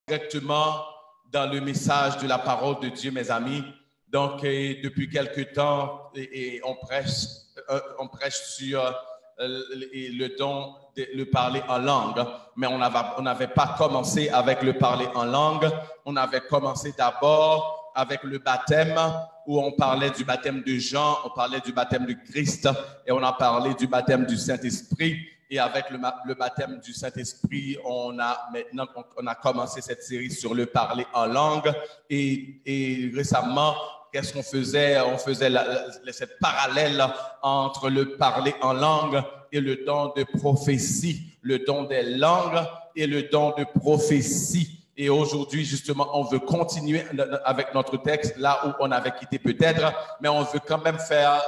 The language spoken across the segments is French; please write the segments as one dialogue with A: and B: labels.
A: Directement dans le message de la parole de Dieu, mes amis. Donc, depuis quelque temps, on prêche sur le don de le parler en langue, mais on n'avait pas commencé avec le parler en langue. On avait commencé d'abord avec le baptême, où on parlait du baptême de Jean, on parlait du baptême de Christ, et on a parlé du baptême du Saint-Esprit. Et avec le baptême du Saint-Esprit, on a commencé cette série sur le parler en langue. Et récemment, qu'est-ce qu'on faisait? On faisait cette parallèle entre le parler en langue et le don de prophétie, le don des langues et le don de prophétie. Et aujourd'hui, justement, on veut continuer avec notre texte là où on avait quitté peut-être, mais on veut quand même faire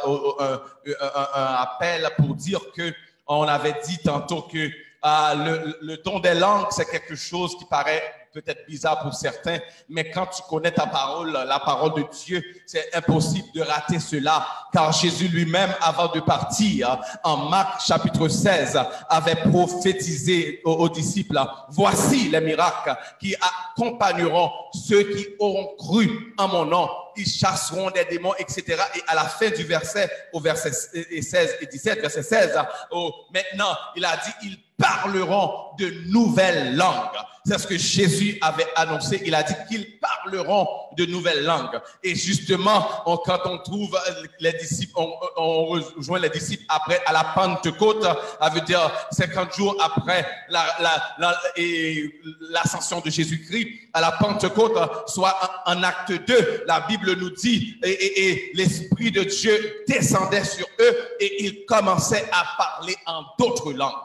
A: un appel pour dire que on avait dit tantôt que le don des langues, c'est quelque chose qui paraît peut-être bizarre pour certains, mais quand tu connais ta parole, la parole de Dieu, c'est impossible de rater cela, car Jésus lui-même, avant de partir, en Marc chapitre 16, avait prophétisé aux disciples, voici les miracles qui accompagneront ceux qui auront cru en mon nom. Ils chasseront des démons, etc. Et à la fin du verset, au verset 16 et 17, verset 16, maintenant, il a dit, ils parleront de nouvelles langues. C'est ce que Jésus avait annoncé. Il a dit qu'ils parleront de nouvelles langues. Et justement, quand on trouve les disciples, on rejoint les disciples après à la Pentecôte, ça veut dire 50 jours après l'ascension de Jésus-Christ, à la Pentecôte, soit en acte 2, la Bible nous dit, et l'Esprit de Dieu descendait sur eux et ils commençaient à parler en d'autres langues.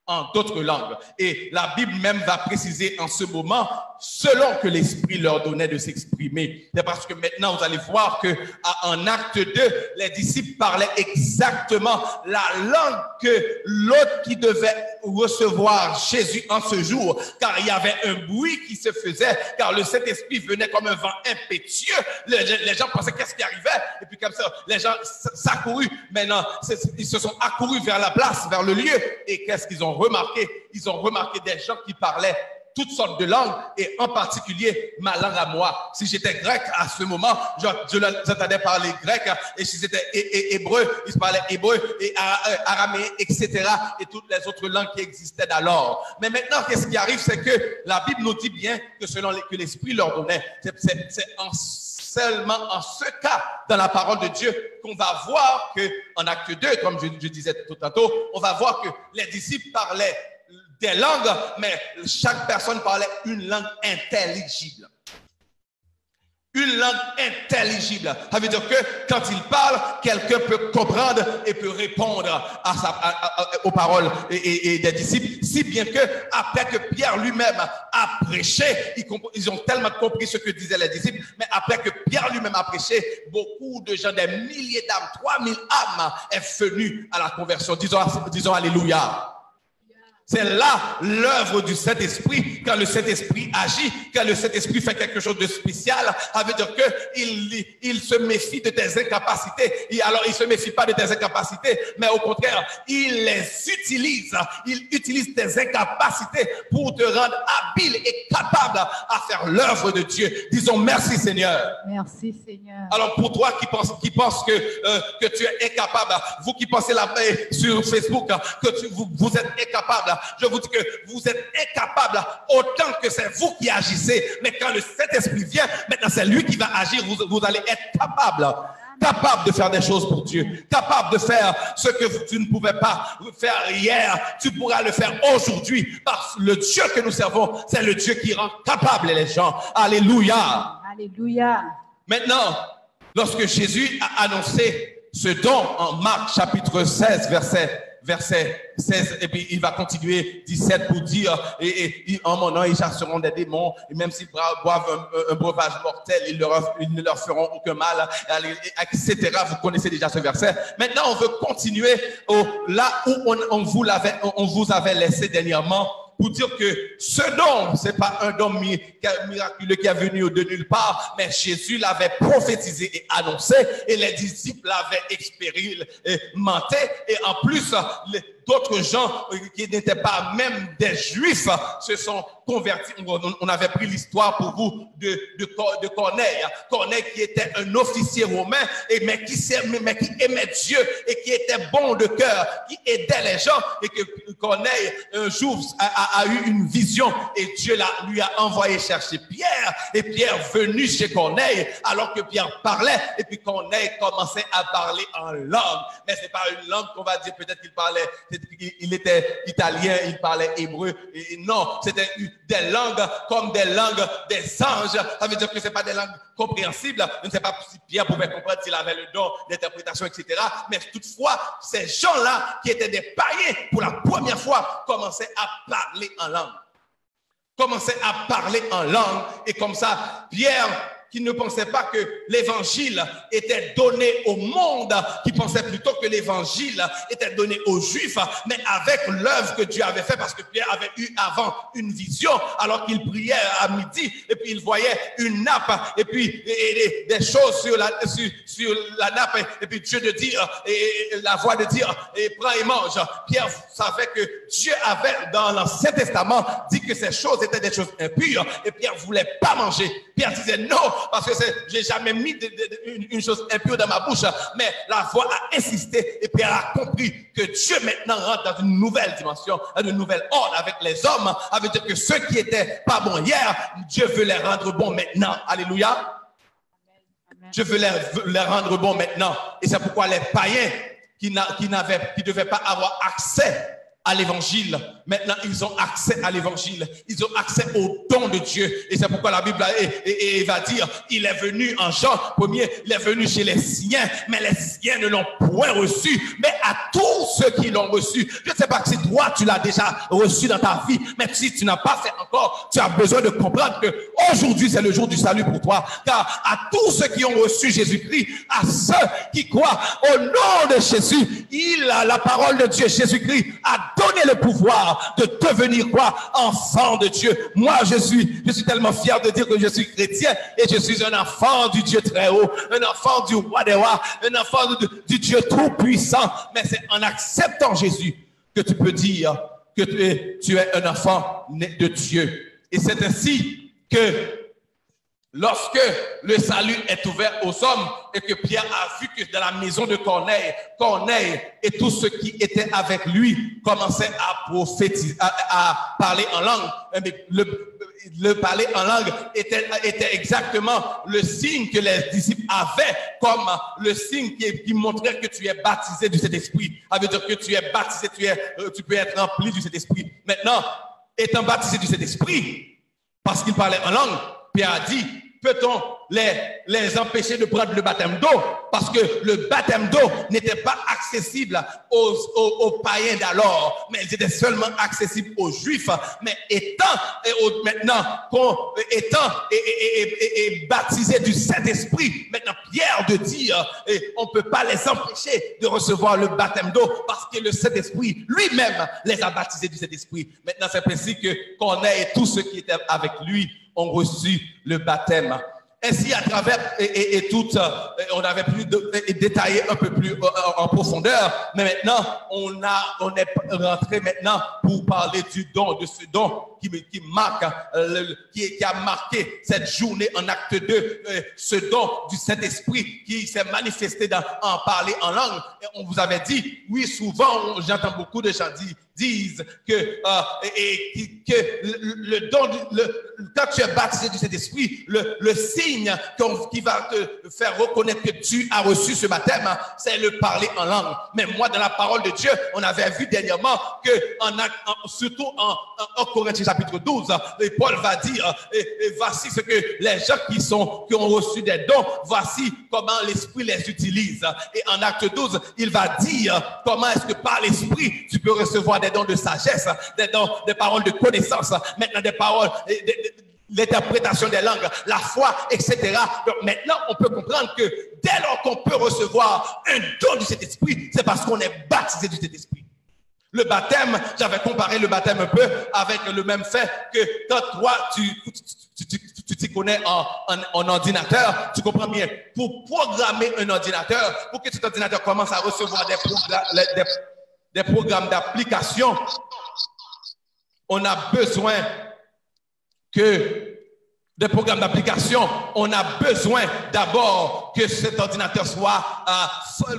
A: En d'autres langues. Et la Bible même va préciser en ce moment, selon que l'Esprit leur donnait de s'exprimer. C'est parce que maintenant, vous allez voir que en acte 2, les disciples parlaient exactement la langue que l'autre qui devait recevoir Jésus en ce jour, car il y avait un bruit qui se faisait, car le Saint-Esprit venait comme un vent impétueux. Les gens pensaient qu'est-ce qui arrivait, et puis comme ça, les gens s'accourus. Maintenant, ils se sont accourus vers la place, vers le lieu, et qu'est-ce qu'ils ont remarqué? Ils ont remarqué des gens qui parlaient toutes sortes de langues, et en particulier ma langue à moi. Si j'étais grec à ce moment, je l'entendais parler grec, et si c'était hébreu, ils parlaient hébreu, et araméen, etc., et toutes les autres langues qui existaient d'alors. Mais maintenant, qu'est-ce qui arrive? C'est que la Bible nous dit bien que selon que l'Esprit leur donnait, c'est seulement en ce cas, dans la parole de Dieu, qu'on va voir que, en acte 2, comme je disais tout tantôt, on va voir que les disciples parlaient des langues, mais chaque personne parlait une langue intelligible. Une langue intelligible. Ça veut dire que quand il parle, quelqu'un peut comprendre et peut répondre aux paroles et des disciples. Si bien que après que Pierre lui-même a prêché, ils ont tellement compris ce que disaient les disciples, mais après que Pierre lui-même a prêché, beaucoup de gens, des milliers d'âmes, 3000 âmes est venu à la conversion. Disons Alléluia. C'est là l'œuvre du Saint-Esprit. Quand le Saint-Esprit agit, quand le Saint-Esprit fait quelque chose de spécial, ça veut dire qu'il se méfie de tes incapacités. Et alors, il ne se méfie pas de tes incapacités, mais au contraire, il les utilise. Il utilise tes incapacités pour te rendre habile et capable à faire l'œuvre de Dieu. Disons merci Seigneur.
B: Merci Seigneur.
A: Alors pour toi qui pense que tu es incapable, vous qui pensez là sur Facebook que vous êtes incapable, je vous dis que vous êtes incapable autant que c'est vous qui agissez. Mais quand le Saint-Esprit vient, maintenant c'est lui qui va agir. Vous allez être capable de faire des choses pour Dieu, capable de faire ce que tu ne pouvais pas faire hier, tu pourras le faire aujourd'hui, parce que le Dieu que nous servons, c'est le Dieu qui rend capable les gens. Alléluia.
B: Alléluia.
A: Maintenant, lorsque Jésus a annoncé ce don en Marc chapitre 16, verset 16, et puis il va continuer 17 pour dire, et en mon nom, ils chasseront des démons, et même s'ils boivent un breuvage mortel, ils ne leur feront aucun mal, etc. Vous connaissez déjà ce verset. Maintenant, on veut continuer là où on vous avait laissé dernièrement, pour dire que ce don, c'est pas un don miraculeux qui est venu de nulle part, mais Jésus l'avait prophétisé et annoncé, et les disciples l'avaient expérimenté, et en plus, d'autres gens qui n'étaient pas même des Juifs se sont convertis. On avait pris l'histoire pour vous de Corneille. Corneille qui était un officier romain, mais qui aimait Dieu et qui était bon de cœur, qui aidait les gens, et que Corneille un jour a eu une vision et Dieu lui a envoyé chercher Pierre, et Pierre venu chez Corneille alors que Pierre parlait, et puis Corneille commençait à parler en langue, mais c'est pas une langue qu'on va dire, peut-être qu'il parlait, il était italien, il parlait hébreu, et non, c'était des langues comme des langues des anges. Ça veut dire que c'est pas des langues compréhensibles. Je ne sais pas si Pierre pouvait comprendre s'il avait le don d'interprétation, etc. Mais toutefois, ces gens-là qui étaient des païens pour la première fois commençaient à parler en langue. Commençaient à parler en langue, et comme ça, Pierre, qui ne pensait pas que l'évangile était donné au monde, qui pensait plutôt que l'évangile était donné aux Juifs, mais avec l'œuvre que Dieu avait faite, parce que Pierre avait eu avant une vision, alors qu'il priait à midi, et puis il voyait une nappe, et puis des choses sur la nappe, et puis Dieu de dire, et la voix de dire, et prends et mange. Pierre savait que Dieu avait, dans l'Ancien Testament, dit que ces choses étaient des choses impures, et Pierre ne voulait pas manger. Pierre disait non, parce que je n'ai jamais mis une chose impure dans ma bouche, mais la voix a insisté, et Pierre a compris que Dieu maintenant rentre dans une nouvelle dimension, dans une nouvelle ordre avec les hommes. Ça veut dire que ceux qui n'étaient pas bons hier, Dieu veut les rendre bons maintenant. Alléluia. Dieu veut les rendre bons maintenant. Et c'est pourquoi les païens qui ne devaient pas avoir accès à l'évangile, maintenant ils ont accès à l'évangile, ils ont accès au don de Dieu, et c'est pourquoi la Bible va dire, il est venu en Jean 1er, il est venu chez les siens, mais les siens ne l'ont point reçu, mais à tous ceux qui l'ont reçu. Je ne sais pas si toi tu l'as déjà reçu dans ta vie, mais si tu n'as pas fait encore, tu as besoin de comprendre que aujourd'hui c'est le jour du salut pour toi, car à tous ceux qui ont reçu Jésus-Christ, à ceux qui croient au nom de Jésus, la parole de Dieu, Jésus-Christ a donné le pouvoir de devenir quoi? Enfant de Dieu. Moi, je suis tellement fier de dire que je suis chrétien, et je suis un enfant du Dieu très haut, un enfant du roi des rois, un enfant du Dieu tout puissant. Mais c'est en acceptant Jésus que tu peux dire que tu es un enfant né de Dieu. Et c'est ainsi que lorsque le salut est ouvert aux hommes, et que Pierre a vu que dans la maison de Corneille et tous ceux qui étaient avec lui commençaient à prophétiser, à parler en langue, le parler en langue était exactement le signe que les disciples avaient, comme le signe qui montrait que tu es baptisé du Saint-Esprit. Ça veut dire que tu es baptisé, tu peux être rempli du Saint-Esprit. Maintenant, étant baptisé du Saint-Esprit, parce qu'il parlait en langue, Pierre a dit, peut-on les empêcher de prendre le baptême d'eau? Parce que le baptême d'eau n'était pas accessible aux païens d'alors, mais il était seulement accessible aux Juifs. Mais maintenant baptisé du Saint-Esprit, maintenant Pierre de dire, on ne peut pas les empêcher de recevoir le baptême d'eau, parce que le Saint-Esprit lui-même les a baptisés du Saint-Esprit. Maintenant, c'est ainsi que Corneille et tous ceux qui étaient avec lui ont reçu le baptême. Ainsi, à travers on avait plus détaillé un peu plus en profondeur, mais maintenant, on est rentré maintenant pour parler du don, de ce don qui a marqué cette journée en acte 2, ce don du Saint-Esprit qui s'est manifesté en parler en langue. Et on vous avait dit, oui, souvent, j'entends beaucoup de gens disent que le don, quand tu es baptisé du Saint-Esprit, le signe qui va te faire reconnaître que tu as reçu ce baptême, c'est le parler en langue. Mais moi, dans la parole de Dieu, on avait vu dernièrement que, surtout en Corinthiens chapitre 12, Paul va dire, et voici ce que les gens qui ont reçu des dons, voici comment l'Esprit les utilise. Et en acte 12, il va dire comment est-ce que par l'Esprit, tu peux recevoir des dons de sagesse, des dons, des paroles de connaissance, maintenant des paroles, l'interprétation des langues, la foi, etc. Donc maintenant, on peut comprendre que dès lors qu'on peut recevoir un don du Saint-Esprit, c'est parce qu'on est baptisé du Saint-Esprit. Le baptême, j'avais comparé le baptême un peu avec le même fait que quand toi, tu t'y connais en ordinateur, tu comprends bien. Pour programmer un ordinateur, pour que cet ordinateur commence à recevoir des programmes d'application, on a besoin d'abord que cet ordinateur soit,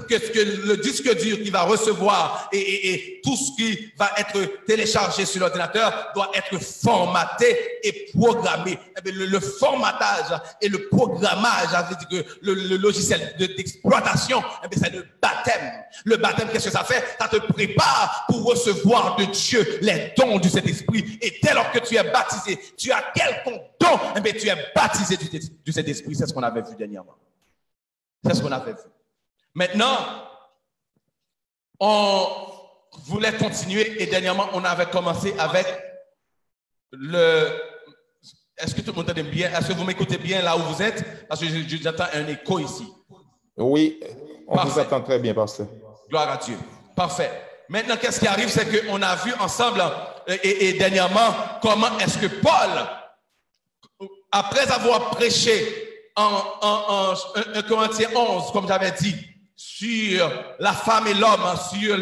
A: que le disque dur qui va recevoir et tout ce qui va être téléchargé sur l'ordinateur doit être formaté et programmé. Le formatage et le programmage, ça veut dire que le logiciel d'exploitation, c'est le baptême. Le baptême, qu'est-ce que ça fait? Ça te prépare pour recevoir de Dieu les dons du Saint-Esprit. Et dès lors que tu es baptisé, tu as quelconque don, tu es baptisé du Saint-Esprit. C'est ce qu'on avait vu dernièrement. C'est ce qu'on avait vu. Maintenant, on voulait continuer et dernièrement, on avait commencé avec Est-ce que tout le monde entend bien? Est-ce que vous m'écoutez bien là où vous êtes? Parce que j'entends un écho ici.
B: Oui, on
A: Parfait.
B: vous entend très bien, pasteur.
A: Gloire à Dieu. Parfait. Maintenant, qu'est-ce qui arrive? C'est qu'on a vu ensemble et dernièrement comment est-ce que Paul, après avoir prêché en 1 Corinthiens 11, comme j'avais dit, sur la femme et l'homme, sur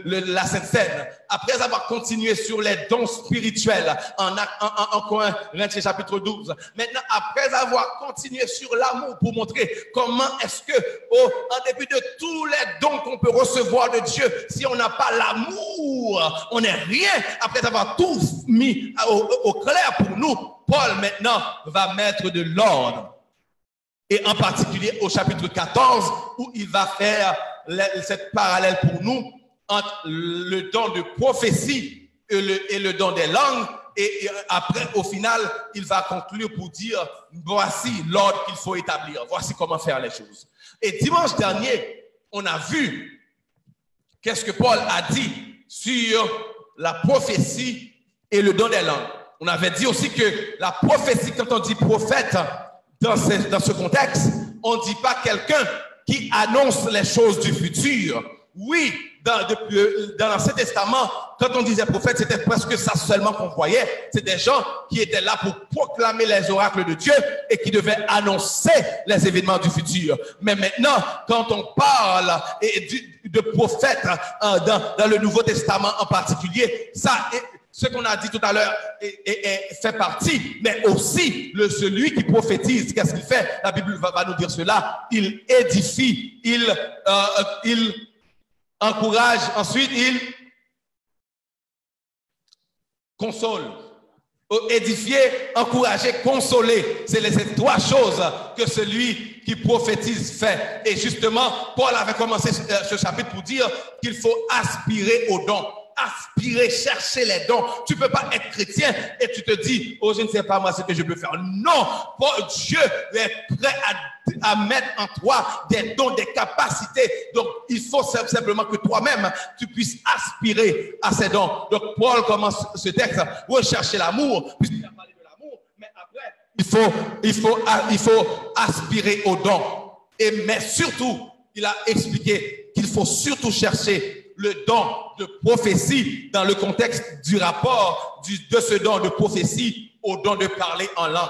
A: la Sainte Seine, après avoir continué sur les dons spirituels en Corinthiens chapitre 12, maintenant après avoir continué sur l'amour pour montrer comment est-ce que, en dépit de tous les dons qu'on peut recevoir de Dieu, si on n'a pas l'amour, on n'est rien. Après avoir tout mis au clair pour nous, Paul maintenant va mettre de l'ordre. Et en particulier au chapitre 14, où il va faire cette parallèle pour nous entre le don de prophétie et le don des langues. Et après, au final, il va conclure pour dire, voici l'ordre qu'il faut établir. Voici comment faire les choses. Et dimanche dernier, on a vu qu'est-ce que Paul a dit sur la prophétie et le don des langues. On avait dit aussi que la prophétie, quand on dit prophète, dans ce contexte, on ne dit pas quelqu'un qui annonce les choses du futur. Oui, dans l'Ancien Testament, quand on disait prophète, c'était presque ça seulement qu'on voyait. C'est des gens qui étaient là pour proclamer les oracles de Dieu et qui devaient annoncer les événements du futur. Mais maintenant, quand on parle de prophète dans le Nouveau Testament en particulier, ce qu'on a dit tout à l'heure fait partie, mais aussi celui qui prophétise, qu'est-ce qu'il fait? La Bible va nous dire cela. Il édifie, il encourage, ensuite il console. Édifier, encourager, consoler. C'est ces trois choses que celui qui prophétise fait. Et justement, Paul avait commencé ce chapitre pour dire qu'il faut aspirer aux dons. Aspirer, chercher les dons. Tu ne peux pas être chrétien et tu te dis, oh, je ne sais pas moi ce que je peux faire. Non, Dieu est prêt à mettre en toi des dons, des capacités. Donc, il faut simplement que toi-même, tu puisses aspirer à ces dons. Donc, Paul commence ce texte, rechercher l'amour, puisqu'il a parlé de l'amour, mais après, il faut aspirer aux dons. Mais surtout, il a expliqué qu'il faut surtout chercher le don de prophétie dans le contexte du rapport de ce don de prophétie au don de parler en langue.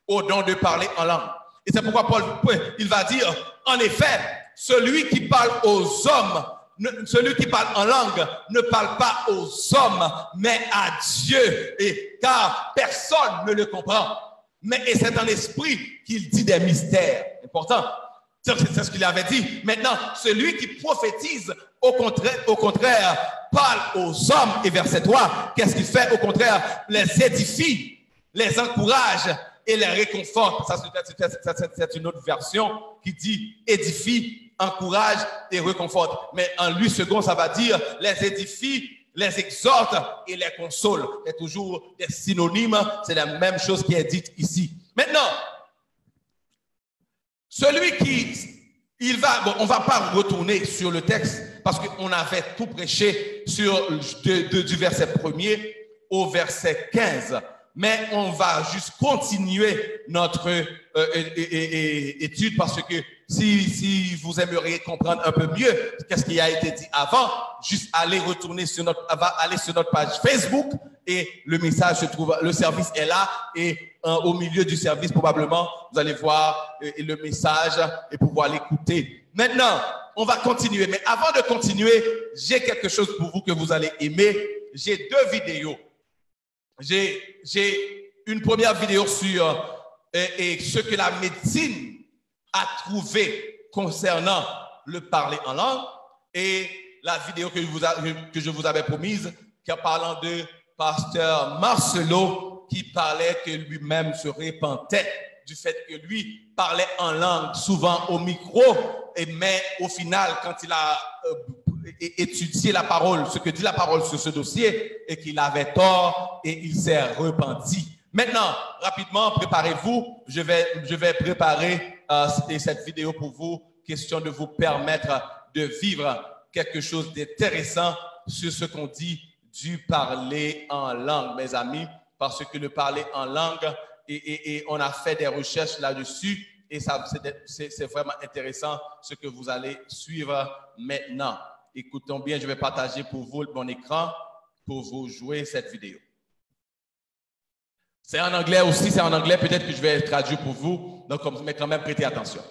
A: Au don de parler en langue. Et c'est pourquoi Paul, il va dire, en effet, celui qui parle aux hommes, celui qui parle en langue ne parle pas aux hommes, mais à Dieu, car personne ne le comprend. Et c'est en esprit qu'il dit des mystères. Important. C'est ce qu'il avait dit. Maintenant, celui qui prophétise, au contraire, parle aux hommes. Et verset 3, qu'est-ce qu'il fait? Au contraire, les édifie, les encourage et les réconforte. Ça, c'est une autre version qui dit édifie, encourage et réconforte. Mais en lui second, ça va dire les édifie, les exhorte et les console. C'est toujours des synonymes. C'est la même chose qui est dite ici. Maintenant, celui qui, on va pas retourner sur le texte parce qu'on avait tout prêché du verset 1er au verset 15. Mais on va juste continuer notre étude parce que si vous aimeriez comprendre un peu mieux qu'est-ce qui a été dit avant, juste aller sur notre page Facebook et le message se trouve, le service est là et au milieu du service probablement vous allez voir le message et pouvoir l'écouter. Maintenant, on va continuer. Mais avant de continuer, j'ai quelque chose pour vous que vous allez aimer. J'ai 2 vidéos. J'ai une première vidéo sur et ce que la médecine a trouvé concernant le parler en langue et la vidéo que je vous avais promise, parlant de pasteur Marcelo qui parlait que lui-même se repentait du fait que lui parlait en langue souvent au micro, mais au final, quand il a étudié la parole, ce que dit la parole sur ce dossier, et qu'il avait tort et il s'est repenti. Maintenant, rapidement, préparez-vous. Je vais préparer cette vidéo pour vous, question de vous permettre de vivre quelque chose d'intéressant sur ce qu'on dit du parler en langue, mes amis, parce que le parler en langue, et on a fait des recherches là-dessus, et c'est vraiment intéressant ce que vous allez suivre maintenant. Écoutons bien, je vais partager pour vous mon écran pour vous jouer cette vidéo. C'est en anglais aussi, c'est en anglais, peut-être que je vais traduire pour vous, donc mais quand même prêtez attention.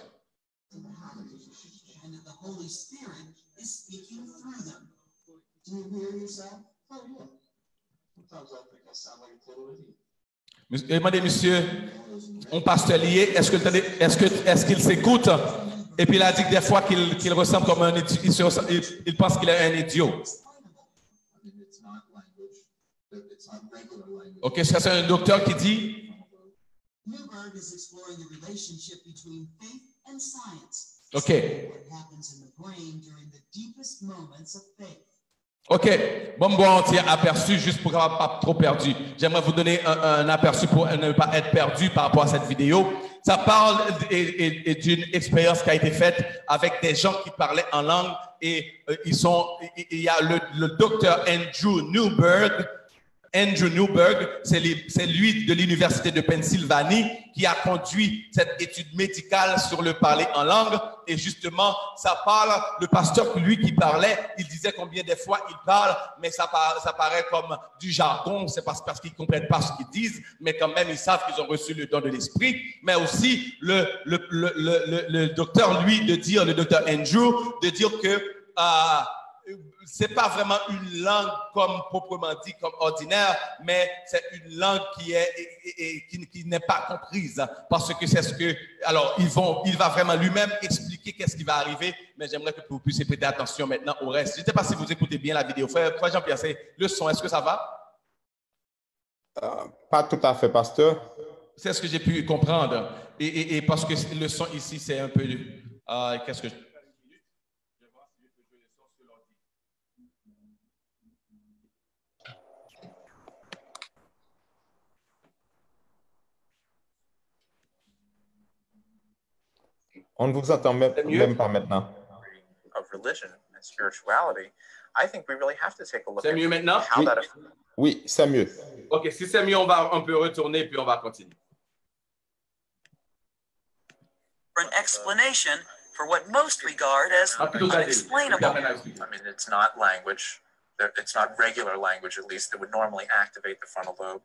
A: Demandez, monsieur, on pasteur lié, est-ce qu'il s'écoute? Et puis il a dit que des fois qu'il ressemble comme un idiot, il pense qu'il est un idiot. Ok, c'est un docteur qui dit.
C: Newberg is exploring the relationship between faith and science.
A: Ok.
C: What happens in the brain during the deepest moments of faith.
A: Ok, bon, on tient aperçu juste pour ne pas trop perdu. J'aimerais vous donner un aperçu pour ne pas être perdu par rapport à cette vidéo. Ça parle d'une expérience qui a été faite avec des gens qui parlaient en langue et il y a le docteur Andrew Newberg. Andrew Newberg, c'est lui de l'Université de Pennsylvanie qui a conduit cette étude médicale sur le parler en langue. Et justement, ça parle, le pasteur, lui qui parlait, il disait combien de fois il parle, mais ça paraît comme du jargon, c'est parce qu'ils ne comprennent pas ce qu'ils disent, mais quand même, ils savent qu'ils ont reçu le don de l'esprit. Mais aussi, le docteur, lui, le docteur Andrew, de dire que c'est pas vraiment une langue comme proprement dit, comme ordinaire, mais c'est une langue qui n'est pas comprise, parce que c'est ce que, alors il va vraiment lui-même expliquer qu'est-ce qui va arriver, mais j'aimerais que vous puissiez prêter attention maintenant au reste. Je ne sais pas si vous écoutez bien la vidéo. Frère Jean-Pierre, le son, est-ce que ça va?
B: Pas tout à fait, pasteur.
A: C'est ce que j'ai pu comprendre, et parce que le son ici, c'est un peu, qu'est-ce que je...
B: On ne vous entend même pas maintenant.
D: Of religion and spirituality, I think we really have to take a look
A: C'est mieux maintenant?
D: how that
B: Oui, c'est mieux.
A: Ok, si c'est mieux, on peut retourner puis on va continuer.
E: An explanation for what most regard as unexplainable.
D: I mean, it's not language. It's not regular language, at least, that would normally activate the frontal lobe.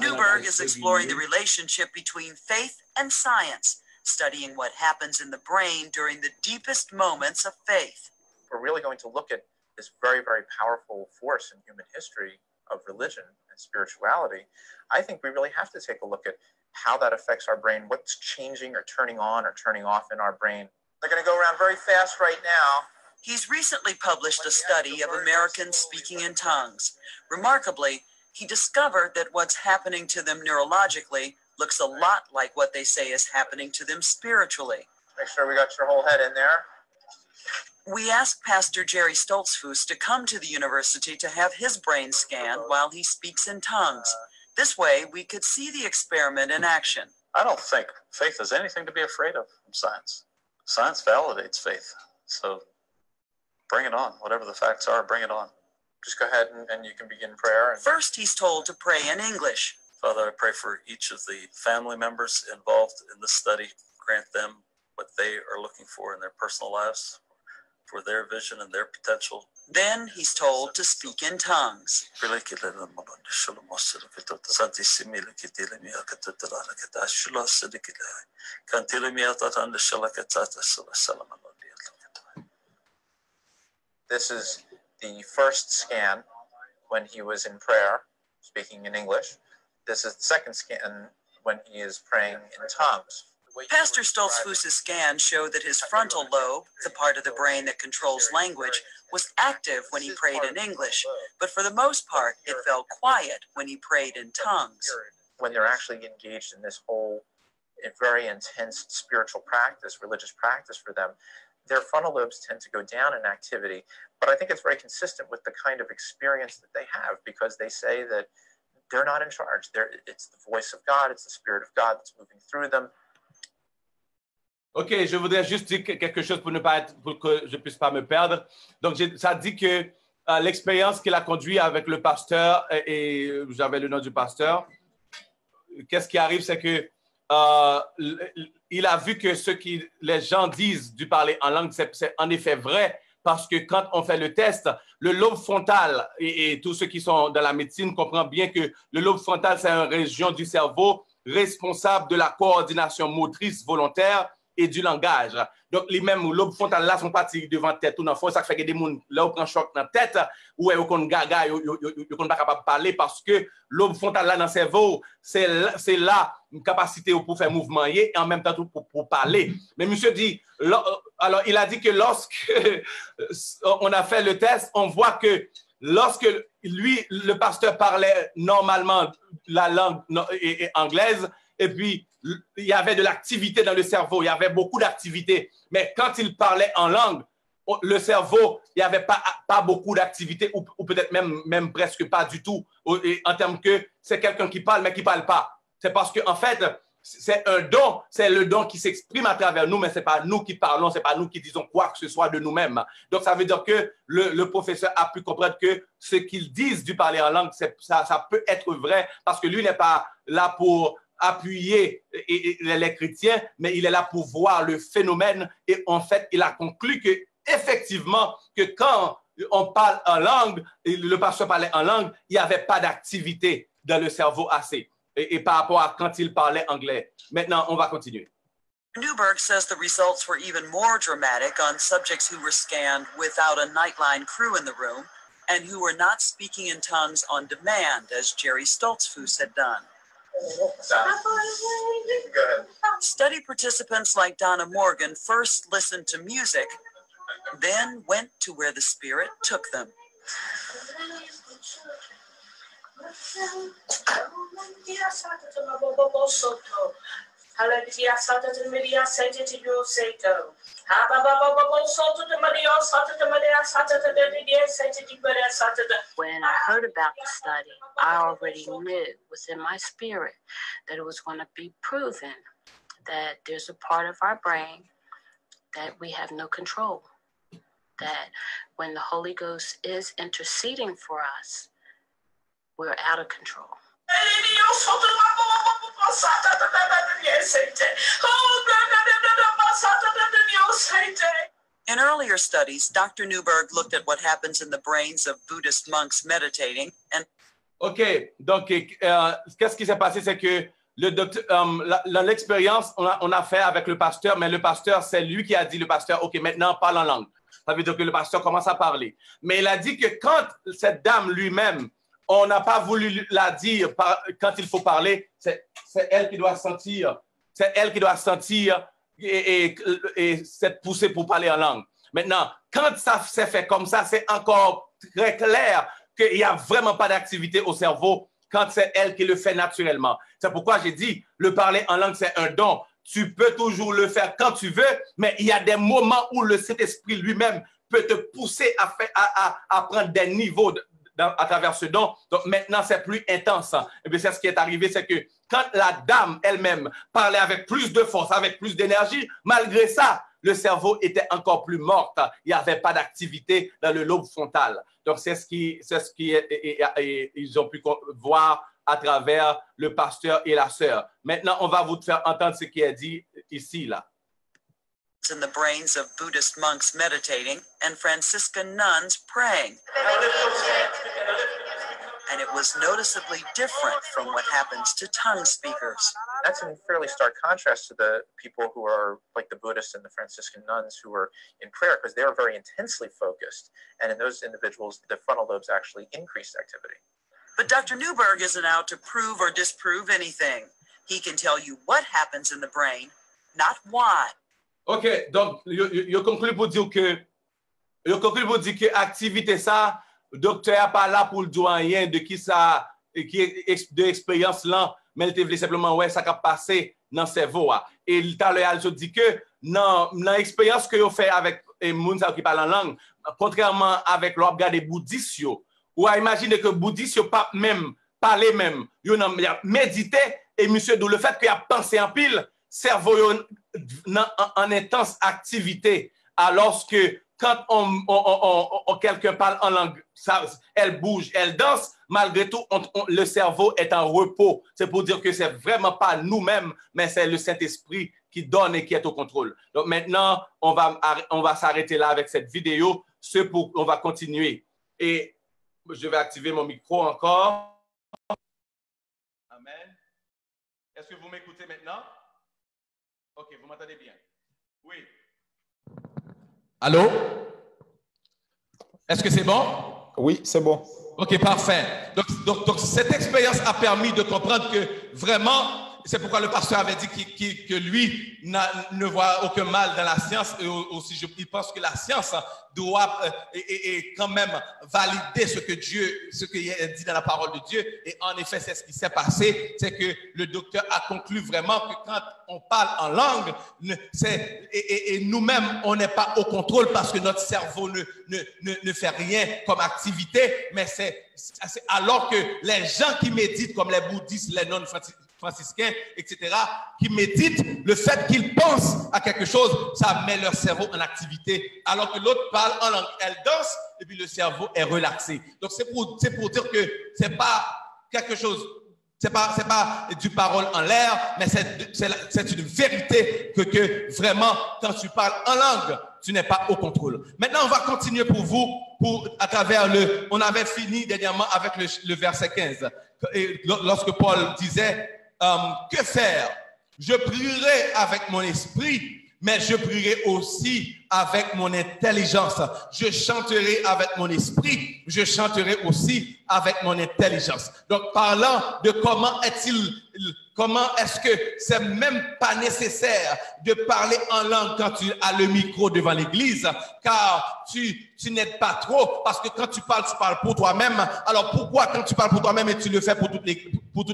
E: Newberg is exploring the relationship between faith and science, studying what happens in the brain during the deepest moments of faith.
D: We're really going to look at this very, very powerful force in human history of religion and spirituality. I think we really have to take a look at how that affects our brain, what's changing or turning on or turning off in our brain. They're going to go around very fast right now.
E: He's recently published a study of Americans speaking in tongues. Remarkably, he discovered that what's happening to them neurologically looks a lot like what they say is happening to them spiritually.
D: Make sure we got your whole head in there.
E: We asked Pastor Jerry Stoltzfus to come to the university to have his brain scanned while he speaks in tongues. This way, we could see the experiment in action.
F: I don't think faith is anything to be afraid of from science. Science validates faith. So bring it on. Whatever the facts are, bring it on.
D: Just go ahead and you can begin prayer.
E: First, he's told to pray in English.
F: Father, I pray for each of the family members involved in this study. Grant them what they are looking for in their personal lives, for their vision and their potential.
E: Then he's told to speak in tongues.
D: This is the first scan when he was in prayer, speaking in English. This is the second scan when he is praying in tongues.
E: Pastor Stoltzfus's scan showed that his frontal lobe, the part of the brain that controls language, was active when he prayed in English, but for the most part, it fell quiet when he prayed in tongues.
D: When they're actually engaged in this whole very intense spiritual practice, religious practice for them, their frontal lobes tend to go down in activity. But I think it's very consistent with the kind of experience that they have, because they say that they're not in charge. It's the voice of God, it's the Spirit of God that's moving through them.
A: OK, je voudrais juste dire quelque chose pour que je ne puisse pas me perdre. Donc, ça dit que l'expérience qu'il a conduite avec le pasteur, et j'avais le nom du pasteur, qu'est-ce qui arrive, c'est que il a vu que ce que les gens disent du parler en langue, c'est en effet vrai, parce que quand on fait le test, le lobe frontal, et tous ceux qui sont dans la médecine comprennent bien que le lobe frontal, c'est une région du cerveau responsable de la coordination motrice volontaire et du langage. Donc, les mêmes lobes frontales là sont partis devant la tête ou dans le fond, ça fait que des gens, là, on prend choc dans la tête, ou ils sont gaga, ils sont pas capables de parler parce que lobe frontal là dans le cerveau, c'est là une capacité pour faire mouvement et en même temps pour parler. Mais monsieur dit, alors il a dit que lorsque on a fait le test, on voit que lorsque lui, le pasteur parlait normalement la langue anglaise, et puis il y avait de l'activité dans le cerveau, il y avait beaucoup d'activité. Mais quand il parlait en langue, le cerveau, il n'y avait pas beaucoup d'activité, ou peut-être même presque pas du tout, en termes que c'est quelqu'un qui parle, mais qui ne parle pas. C'est parce qu'en fait, c'est un don, c'est le don qui s'exprime à travers nous, mais ce n'est pas nous qui parlons, ce n'est pas nous qui disons quoi que ce soit de nous-mêmes. Donc, ça veut dire que le professeur a pu comprendre que ce qu'ils disent du parler en langue, ça peut être vrai, parce que lui n'est pas là pour appuyer les chrétiens, mais il est là pour voir le phénomène, et en fait, il a conclu que effectivement, que quand on parle en langue, le pasteur parlait en langue, il n'y avait pas d'activité dans le cerveau assez, et par rapport à quand il parlait anglais. Maintenant, on va continuer.
E: Newberg says the results were even more dramatic on subjects who were scanned without a Nightline crew in the room and who were not speaking in tongues on demand, as Jerry Stoltzfus had done. Study participants like Donna Morgan first listened to music, then went to where the Spirit took them.
G: When I heard about the study, I already knew within my spirit that it was going to be proven that there's a part of our brain that we have no control. That when the Holy Ghost is interceding for us, we're out of control.
E: In earlier studies, Dr. Newberg looked at what happens in the brains of Buddhist monks meditating and
A: OK, donc qu'est-ce qui s'est passé, c'est que l'expérience, on a fait avec le pasteur, mais le pasteur, c'est lui qui a dit, le pasteur, OK, maintenant, parle en langue. Ça veut dire que le pasteur commence à parler. Mais il a dit que quand cette dame lui-même, on n'a pas voulu la dire quand il faut parler, c'est elle qui doit sentir. C'est elle qui doit sentir et s'être poussée pour parler en langue. Maintenant, quand ça s'est fait comme ça, c'est encore très clair qu'il n'y a vraiment pas d'activité au cerveau quand c'est elle qui le fait naturellement. C'est pourquoi j'ai dit, le parler en langue, c'est un don. Tu peux toujours le faire quand tu veux, mais il y a des moments où le Saint-Esprit lui-même peut te pousser à prendre des niveaux à travers ce don. Donc maintenant, c'est plus intense. Et bien, c'est ce qui est arrivé, c'est que quand la dame elle-même parlait avec plus de force, avec plus d'énergie, malgré ça, le cerveau était encore plus mort. Il n'y avait pas d'activité dans le lobe frontal. Donc, c'est ce qui ils ont pu voir à travers le pasteur et la sœur. Maintenant, on va vous faire entendre ce qui est dit ici, là.
E: In the brains of Buddhist monks meditating and Franciscan nuns praying. And it was noticeably different from what happens to tongue speakers.
D: that's in fairly stark contrast to the people who are like the Buddhists and the Franciscan nuns who were in prayer, because they were very intensely focused. And in those individuals, the frontal lobes actually increased activity.
E: But Dr. Newberg isn't out to prove or disprove anything. He can tell you what happens in the brain, not why.
A: OK, donc, je conclue pour dire que activité ça, docteur n'est pas là pour le dire rien de qui ça, de expérience là, mais il te voulait simplement ouais ça qui a passé dans le cerveau. Et tout à l'heure, il dit que dans l'expérience que vous faites avec les gens qui parlent en langue, contrairement avec l'organe des bouddhistes, ou à imaginer que les bouddhistes pas même parler même, ils ont médité et monsieur d'où le fait qu'il a pensé en pile, cerveau en intense activité, alors que quand quelqu'un parle en langue, elle bouge, elle danse, malgré tout, le cerveau est en repos. C'est pour dire que c'est vraiment pas nous-mêmes, mais c'est le Saint-Esprit qui donne et qui est au contrôle. Donc maintenant, on va s'arrêter là avec cette vidéo. On va continuer. Et je vais activer mon micro encore. Amen. Est-ce que vous m'écoutez maintenant? OK, vous m'entendez bien? Oui. Allô? Est-ce que c'est bon?
B: Oui, c'est bon.
A: OK, parfait. Donc, cette expérience a permis de comprendre que vraiment, c'est pourquoi le pasteur avait dit que lui ne voit aucun mal dans la science. Et aussi, il pense que la science doit et quand même valider ce qu'il est dit dans la parole de Dieu. Et en effet, c'est ce qui s'est passé. C'est que le docteur a conclu vraiment que quand on parle en langue, et nous-mêmes, on n'est pas au contrôle parce que notre cerveau ne fait rien comme activité. Mais c'est alors que les gens qui méditent, comme les bouddhistes, les non-franciscains, etc., qui méditent, le fait qu'ils pensent à quelque chose, ça met leur cerveau en activité. Alors que l'autre parle en langue, elle danse, et puis le cerveau est relaxé. Donc c'est pour dire que c'est pas quelque chose, c'est pas du parole en l'air, mais c'est une vérité que vraiment, quand tu parles en langue, tu n'es pas au contrôle. Maintenant, on va continuer pour vous, à travers on avait fini dernièrement avec le verset 15. Et lorsque Paul disait, que faire? Je prierai avec mon esprit, mais je prierai aussi avec mon intelligence. Je chanterai avec mon esprit, je chanterai aussi avec mon intelligence. Donc, parlant de comment est-ce que c'est même pas nécessaire de parler en langue quand tu as le micro devant l'église, car tu n'aides pas trop, parce que quand tu parles pour toi-même. Alors pourquoi quand tu parles pour toi-même et tu le fais pour toute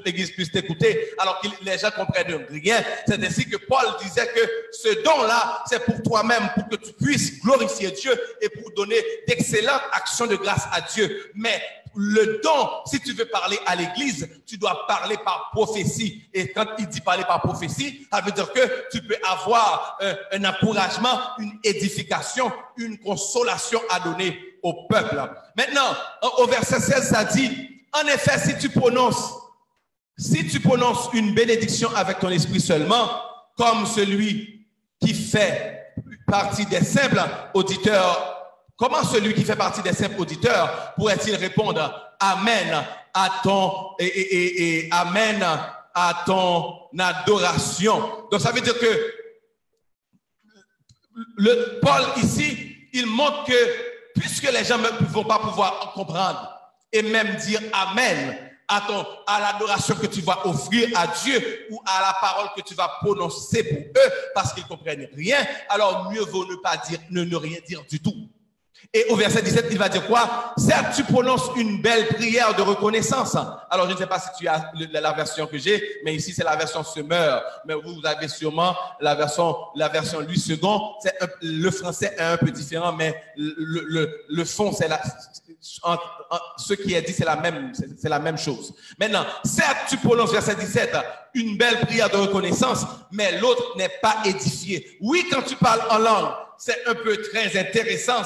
A: l'église puisse t'écouter, alors que les gens comprennent rien? C'est ainsi que Paul disait que ce don-là, c'est pour toi-même, pour que tu puisses glorifier Dieu et pour donner d'excellentes actions de grâce à Dieu. Mais le don, si tu veux parler à l'église, tu dois parler par prophétie. Et quand il dit parler par prophétie, ça veut dire que tu peux avoir un encouragement, une édification, une consolation à donner au peuple. Maintenant, au verset 16, ça dit, en effet, si tu prononces une bénédiction avec ton esprit seulement, comme celui qui fait partie des simples auditeurs, comment celui qui fait partie des simples auditeurs pourrait-il répondre Amen à ton Amen à ton adoration? Donc ça veut dire que Paul ici, il montre que puisque les gens ne vont pas pouvoir comprendre et même dire Amen à l'adoration que tu vas offrir à Dieu ou à la parole que tu vas prononcer pour eux parce qu'ils ne comprennent rien, alors mieux vaut ne rien dire du tout. Et au verset 17, il va dire quoi? Certes, tu prononces une belle prière de reconnaissance. Alors, je ne sais pas si tu as la version que j'ai, mais ici, c'est la version Semeur. Mais vous avez sûrement la version Louis II. Le français est un peu différent, mais le fond, ce qui est dit, c'est la même chose. Maintenant, certes, tu prononces, verset 17, une belle prière de reconnaissance, mais l'autre n'est pas édifié. Oui, quand tu parles en langue, c'est un peu très intéressant,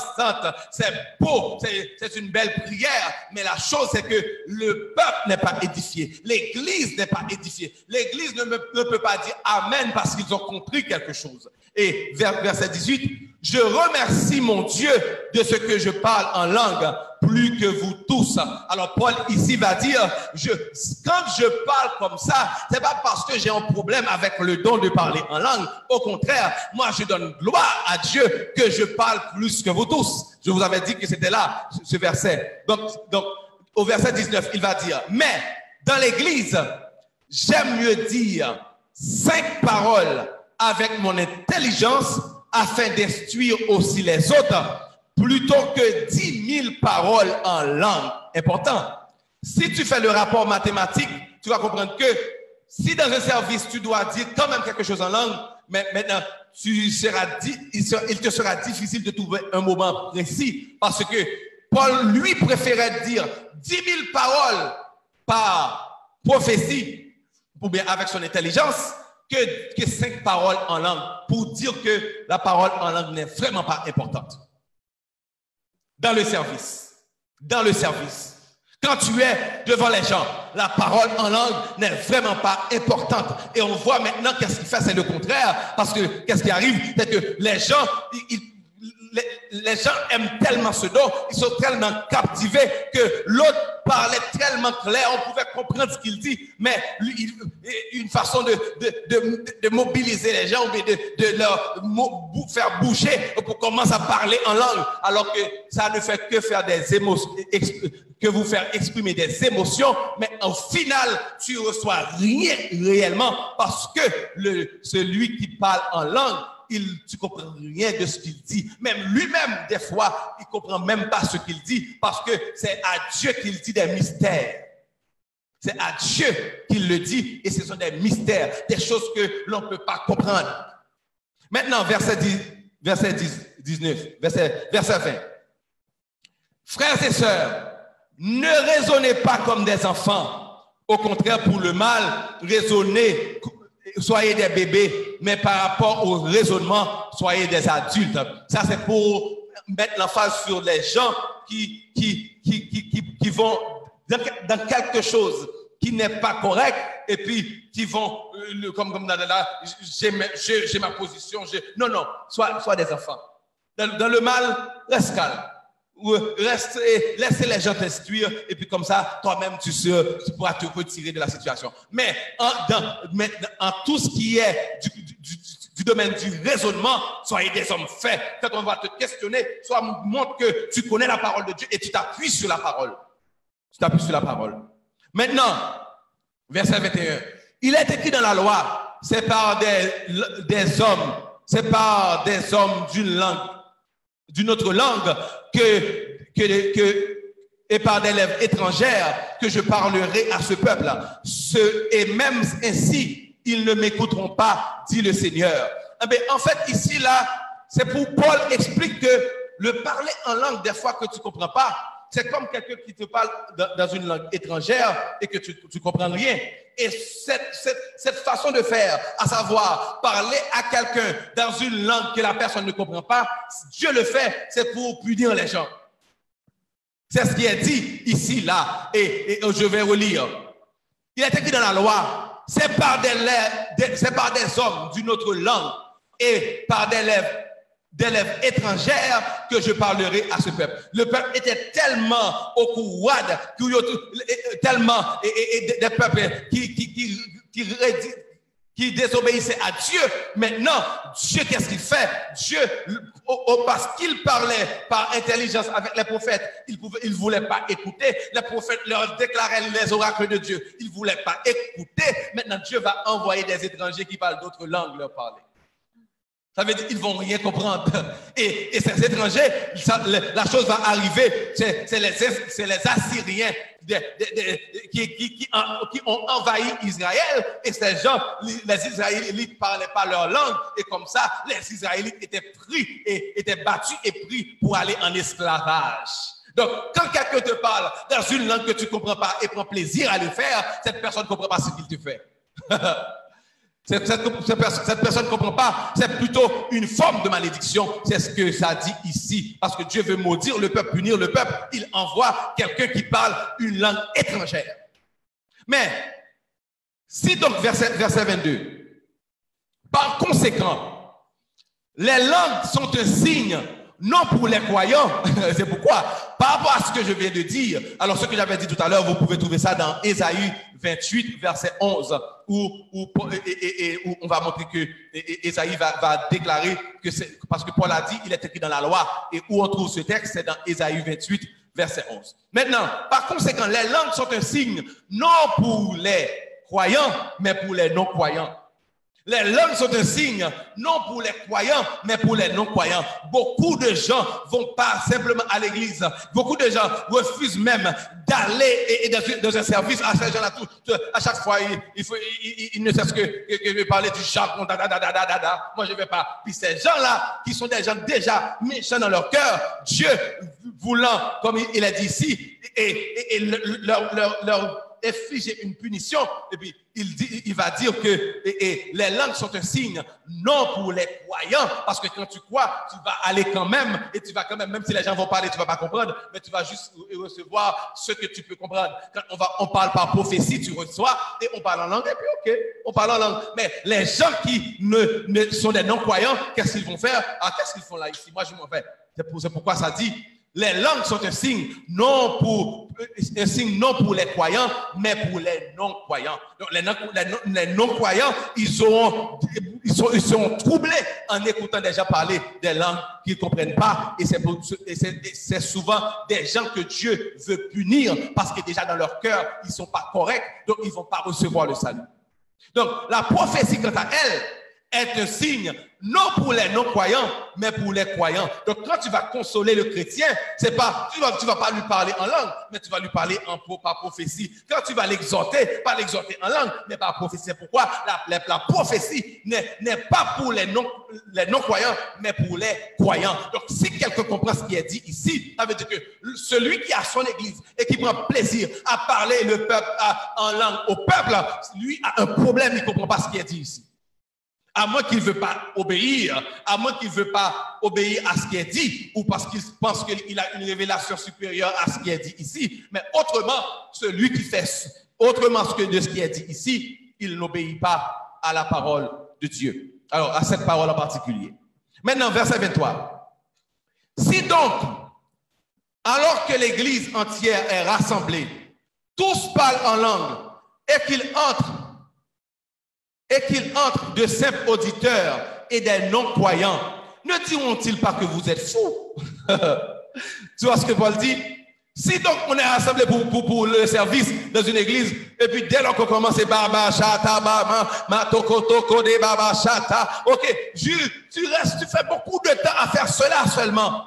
A: c'est beau, c'est une belle prière, mais la chose c'est que le peuple n'est pas édifié, l'église n'est pas édifiée, l'église ne peut pas dire Amen parce qu'ils ont compris quelque chose. Et verset 18, je remercie mon Dieu de ce que je parle en langue, plus que vous tous. Alors Paul ici va dire, quand je parle comme ça, c'est pas parce que j'ai un problème avec le don de parler en langue. Au contraire, moi je donne gloire à Dieu que je parle plus que vous tous. Je vous avais dit que c'était là, ce verset. Donc au verset 19, il va dire, mais dans l'église, j'aime mieux dire 5 paroles avec mon intelligence afin d'instruire aussi les autres, plutôt que 10 000 paroles en langue. Important. Si tu fais le rapport mathématique, tu vas comprendre que si dans un service, tu dois dire quand même quelque chose en langue, mais maintenant, il te sera difficile de trouver un moment précis parce que Paul, lui, préférait dire 10 000 paroles par prophétie, ou bien avec son intelligence, que 5 paroles en langue, pour dire que la parole en langue n'est vraiment pas importante. Dans le service, quand tu es devant les gens, la parole en langue n'est vraiment pas importante. Et on voit maintenant qu'est-ce qu'il fait, c'est le contraire. Parce que qu'est-ce qui arrive, c'est que les gens, les gens aiment tellement ce don, ils sont tellement captivés que l'autre parlait tellement clair, on pouvait comprendre ce qu'il dit, mais une façon de mobiliser les gens, ou de leur faire bouger pour commencer à parler en langue, alors que ça ne fait que faire des émotions, que vous faire exprimer des émotions, mais au final, tu ne reçois rien réellement parce que celui qui parle en langue, tu ne comprends rien de ce qu'il dit. Même lui-même, des fois, il ne comprend même pas ce qu'il dit parce que c'est à Dieu qu'il dit des mystères. C'est à Dieu qu'il le dit et ce sont des mystères, des choses que l'on ne peut pas comprendre. Maintenant, verset 19, verset 20. Frères et sœurs, ne raisonnez pas comme des enfants. Au contraire, pour le mal, raisonnez, soyez des bébés, mais par rapport au raisonnement, soyez des adultes. Ça, c'est pour mettre l'emphase sur les gens qui vont dans quelque chose qui n'est pas correct et puis qui vont, comme j'ai ma position. Non, sois des enfants. Dans le mal, reste calme. Laissez les gens t'instruire et puis comme ça, toi-même, tu pourras te retirer de la situation. Mais en tout ce qui est du domaine du raisonnement, soyez des hommes faits. Quand on va te questionner, montre que tu connais la parole de Dieu et tu t'appuies sur la parole. Maintenant, verset 21. Il est écrit dans la loi, c'est par des hommes, c'est par des hommes d'une autre langue et par des lèvres étrangères que je parlerai à ce peuple. Et même ainsi, ils ne m'écouteront pas, dit le Seigneur. En fait, ici, là, c'est pour Paul explique que le parler en langue, des fois que tu ne comprends pas, c'est comme quelqu'un qui te parle dans une langue étrangère et que tu ne comprends rien. Et cette façon de faire, à savoir parler à quelqu'un dans une langue que la personne ne comprend pas, Dieu le fait, c'est pour punir les gens. C'est ce qui est dit ici, là, et je vais relire. Il est écrit dans la loi, c'est par des hommes d'une autre langue et par des lèvres étrangères que je parlerai à ce peuple. Le peuple était tellement au couade, tellement des peuples qui désobéissaient à Dieu. Maintenant, Dieu, qu'est-ce qu'il fait? Dieu, parce qu'il parlait par intelligence avec les prophètes, ils ne voulaient pas écouter. Les prophètes leur déclaraient les oracles de Dieu. Ils ne voulaient pas écouter. Maintenant, Dieu va envoyer des étrangers qui parlent d'autres langues leur parler. Ça veut dire qu'ils ne vont rien comprendre. Et ces étrangers, la chose va arriver. C'est les Assyriens qui ont envahi Israël. Et ces gens, les Israélites ne parlaient pas leur langue. Et comme ça, les Israélites étaient battus et pris pour aller en esclavage. Donc, quand quelqu'un te parle dans une langue que tu ne comprends pas et prend plaisir à le faire, cette personne ne comprend pas ce qu'il te fait. Cette personne ne comprend pas, c'est plutôt une forme de malédiction. C'est ce que ça dit ici. Parce que Dieu veut maudire le peuple, punir le peuple. Il envoie quelqu'un qui parle une langue étrangère. Mais, si donc, verset 22, par conséquent, les langues sont un signe non pour les croyants. C'est pourquoi, par rapport à ce que je viens de dire, alors ce que j'avais dit tout à l'heure, vous pouvez trouver ça dans Ésaïe 28, verset 11, où on va montrer que Ésaïe va déclarer que c'est parce que Paul a dit, il est écrit dans la loi, et où on trouve ce texte, c'est dans Ésaïe 28, verset 11. Maintenant, par conséquent, les langues sont un signe non pour les croyants, mais pour les non-croyants. Les langues sont un signe, non pour les croyants, mais pour les non-croyants. Beaucoup de gens vont pas simplement à l'église. Beaucoup de gens refusent même d'aller dans un service. À ces gens-là, à chaque fois, il ne cesse que parler du chant. Moi, je ne vais pas. Puis ces gens-là, qui sont des gens déjà méchants dans leur cœur, Dieu voulant, comme il a dit ici, et leur infliger une punition, et puis il va dire que les langues sont un signe non pour les croyants, parce que quand tu crois, tu vas aller quand même, et tu vas quand même si les gens vont parler, tu ne vas pas comprendre, mais tu vas juste recevoir ce que tu peux comprendre. Quand on parle par prophétie, tu reçois, et on parle en langue, et puis ok, on parle en langue. Mais les gens qui ne sont des non-croyants, qu'est-ce qu'ils vont faire? Qu'est-ce qu'ils font là ici? Moi, je m'en vais. C'est pourquoi ça dit, les langues sont un signe non pour les croyants, mais pour les non-croyants. Donc les non-croyants, ils sont troublés en écoutant des gens parler des langues qu'ils ne comprennent pas. Et c'est souvent des gens que Dieu veut punir parce que déjà dans leur cœur, ils ne sont pas corrects, donc ils ne vont pas recevoir le salut. Donc la prophétie, quant à elle, est un signe non pour les non-croyants, mais pour les croyants. Donc, quand tu vas consoler le chrétien, c'est pas, tu vas pas lui parler en langue, mais tu vas lui parler par prophétie. Quand tu vas l'exhorter, pas l'exhorter en langue, mais par prophétie. C'est pourquoi la prophétie n'est pas pour les non-croyants, mais pour les croyants. Donc, si quelqu'un comprend ce qui est dit ici, ça veut dire que celui qui a son église et qui prend plaisir à parler le peuple en langue au peuple, lui a un problème, il ne comprend pas ce qui est dit ici. À moins qu'il ne veut pas obéir, à moins qu'il ne veut pas obéir à ce qui est dit, ou parce qu'il pense qu'il a une révélation supérieure à ce qui est dit ici. Mais autrement, celui qui fait autrement de ce qui est dit ici, il n'obéit pas à la parole de Dieu. Alors, à cette parole en particulier. Maintenant, verset 23. Si donc, alors que l'Église entière est rassemblée, tous parlent en langue, et qu'ils entrent de simples auditeurs et des non-croyants, ne diront-ils pas que vous êtes fous? Tu vois ce que Paul dit? Si donc on est rassemblé pour le service dans une église, et puis dès lors qu'on commence, baba chata, matoko toko de baba chata, ok, Jules, tu fais beaucoup de temps à faire cela seulement.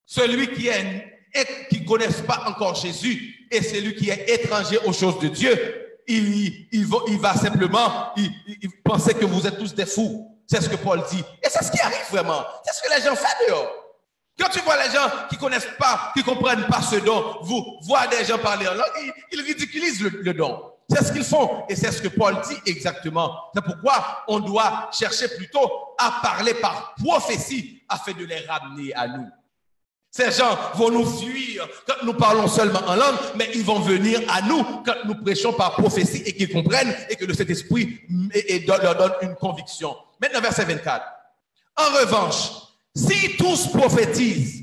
A: Celui qui ne connaisse pas encore Jésus et celui qui est étranger aux choses de Dieu, il va simplement penser que vous êtes tous des fous. C'est ce que Paul dit. Et c'est ce qui arrive vraiment. C'est ce que les gens font dehors. Quand tu vois les gens qui ne connaissent pas, qui ne comprennent pas ce don, vous voyez des gens parler en langue, ils ridiculisent le don. C'est ce qu'ils font. Et c'est ce que Paul dit exactement. C'est pourquoi on doit chercher plutôt à parler par prophétie afin de les ramener à nous. Ces gens vont nous fuir quand nous parlons seulement en langue, mais ils vont venir à nous quand nous prêchons par prophétie et qu'ils comprennent et que le Saint-Esprit leur donne une conviction. Maintenant, verset 24. En revanche, si tous prophétisent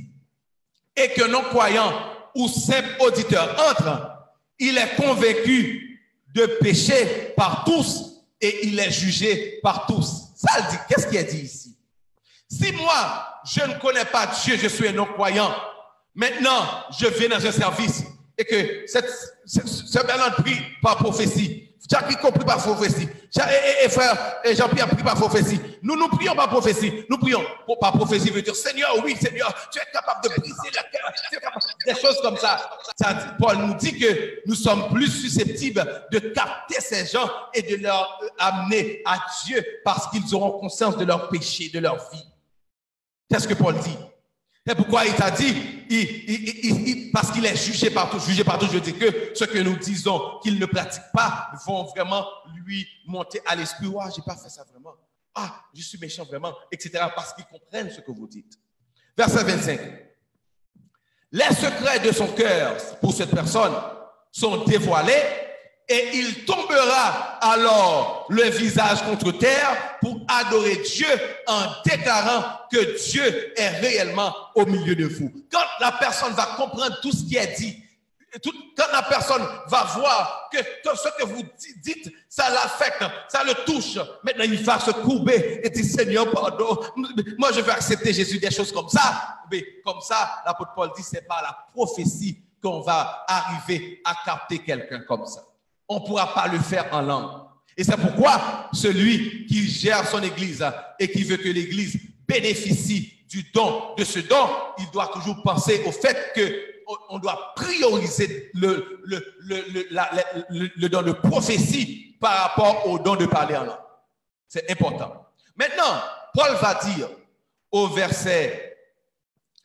A: et que non-croyants ou simples auditeurs entrent, il est convaincu de péché par tous et il est jugé par tous. Ça le dit. Qu'est-ce qui est dit ici? Si moi, je ne connais pas Dieu, je suis un non-croyant, maintenant, je viens dans un service et que ce Bernard prie par prophétie, Jacques prie par prophétie, et frère Jean-Pierre prie par prophétie. Nous prions par prophétie. Nous prions par prophétie, veut dire Seigneur, oui, Seigneur, tu es capable de briser le cœur, des choses comme ça. Paul nous dit que nous sommes plus susceptibles de capter ces gens et de leur amener à Dieu parce qu'ils auront conscience de leur péché, de leur vie. C'est ce que Paul dit. C'est pourquoi il t'a dit, parce qu'il est jugé par tous. Jugé par tous, je dis que ceux que nous disons qu'ils ne pratiquent pas vont vraiment lui monter à l'esprit. Ah, j'ai pas fait ça vraiment. Ah, je suis méchant vraiment, etc. Parce qu'ils comprennent ce que vous dites. Verset 25. Les secrets de son cœur pour cette personne sont dévoilés et il tombera alors le visage contre terre pour adorer Dieu en déclarant que Dieu est réellement au milieu de vous. Quand la personne va comprendre tout ce qui est dit, quand la personne va voir que ce que vous dites, ça l'affecte, ça le touche, maintenant il va se courber et dire Seigneur, pardon, moi je veux accepter Jésus, des choses comme ça. Mais comme ça, l'apôtre Paul dit, c'est par la prophétie qu'on va arriver à capter quelqu'un comme ça. On ne pourra pas le faire en langue. Et c'est pourquoi celui qui gère son église et qui veut que l'église bénéficie du don, de ce don, il doit toujours penser au fait qu'on doit prioriser le don de prophétie par rapport au don de parler en langue. C'est important. Maintenant, Paul va dire au verset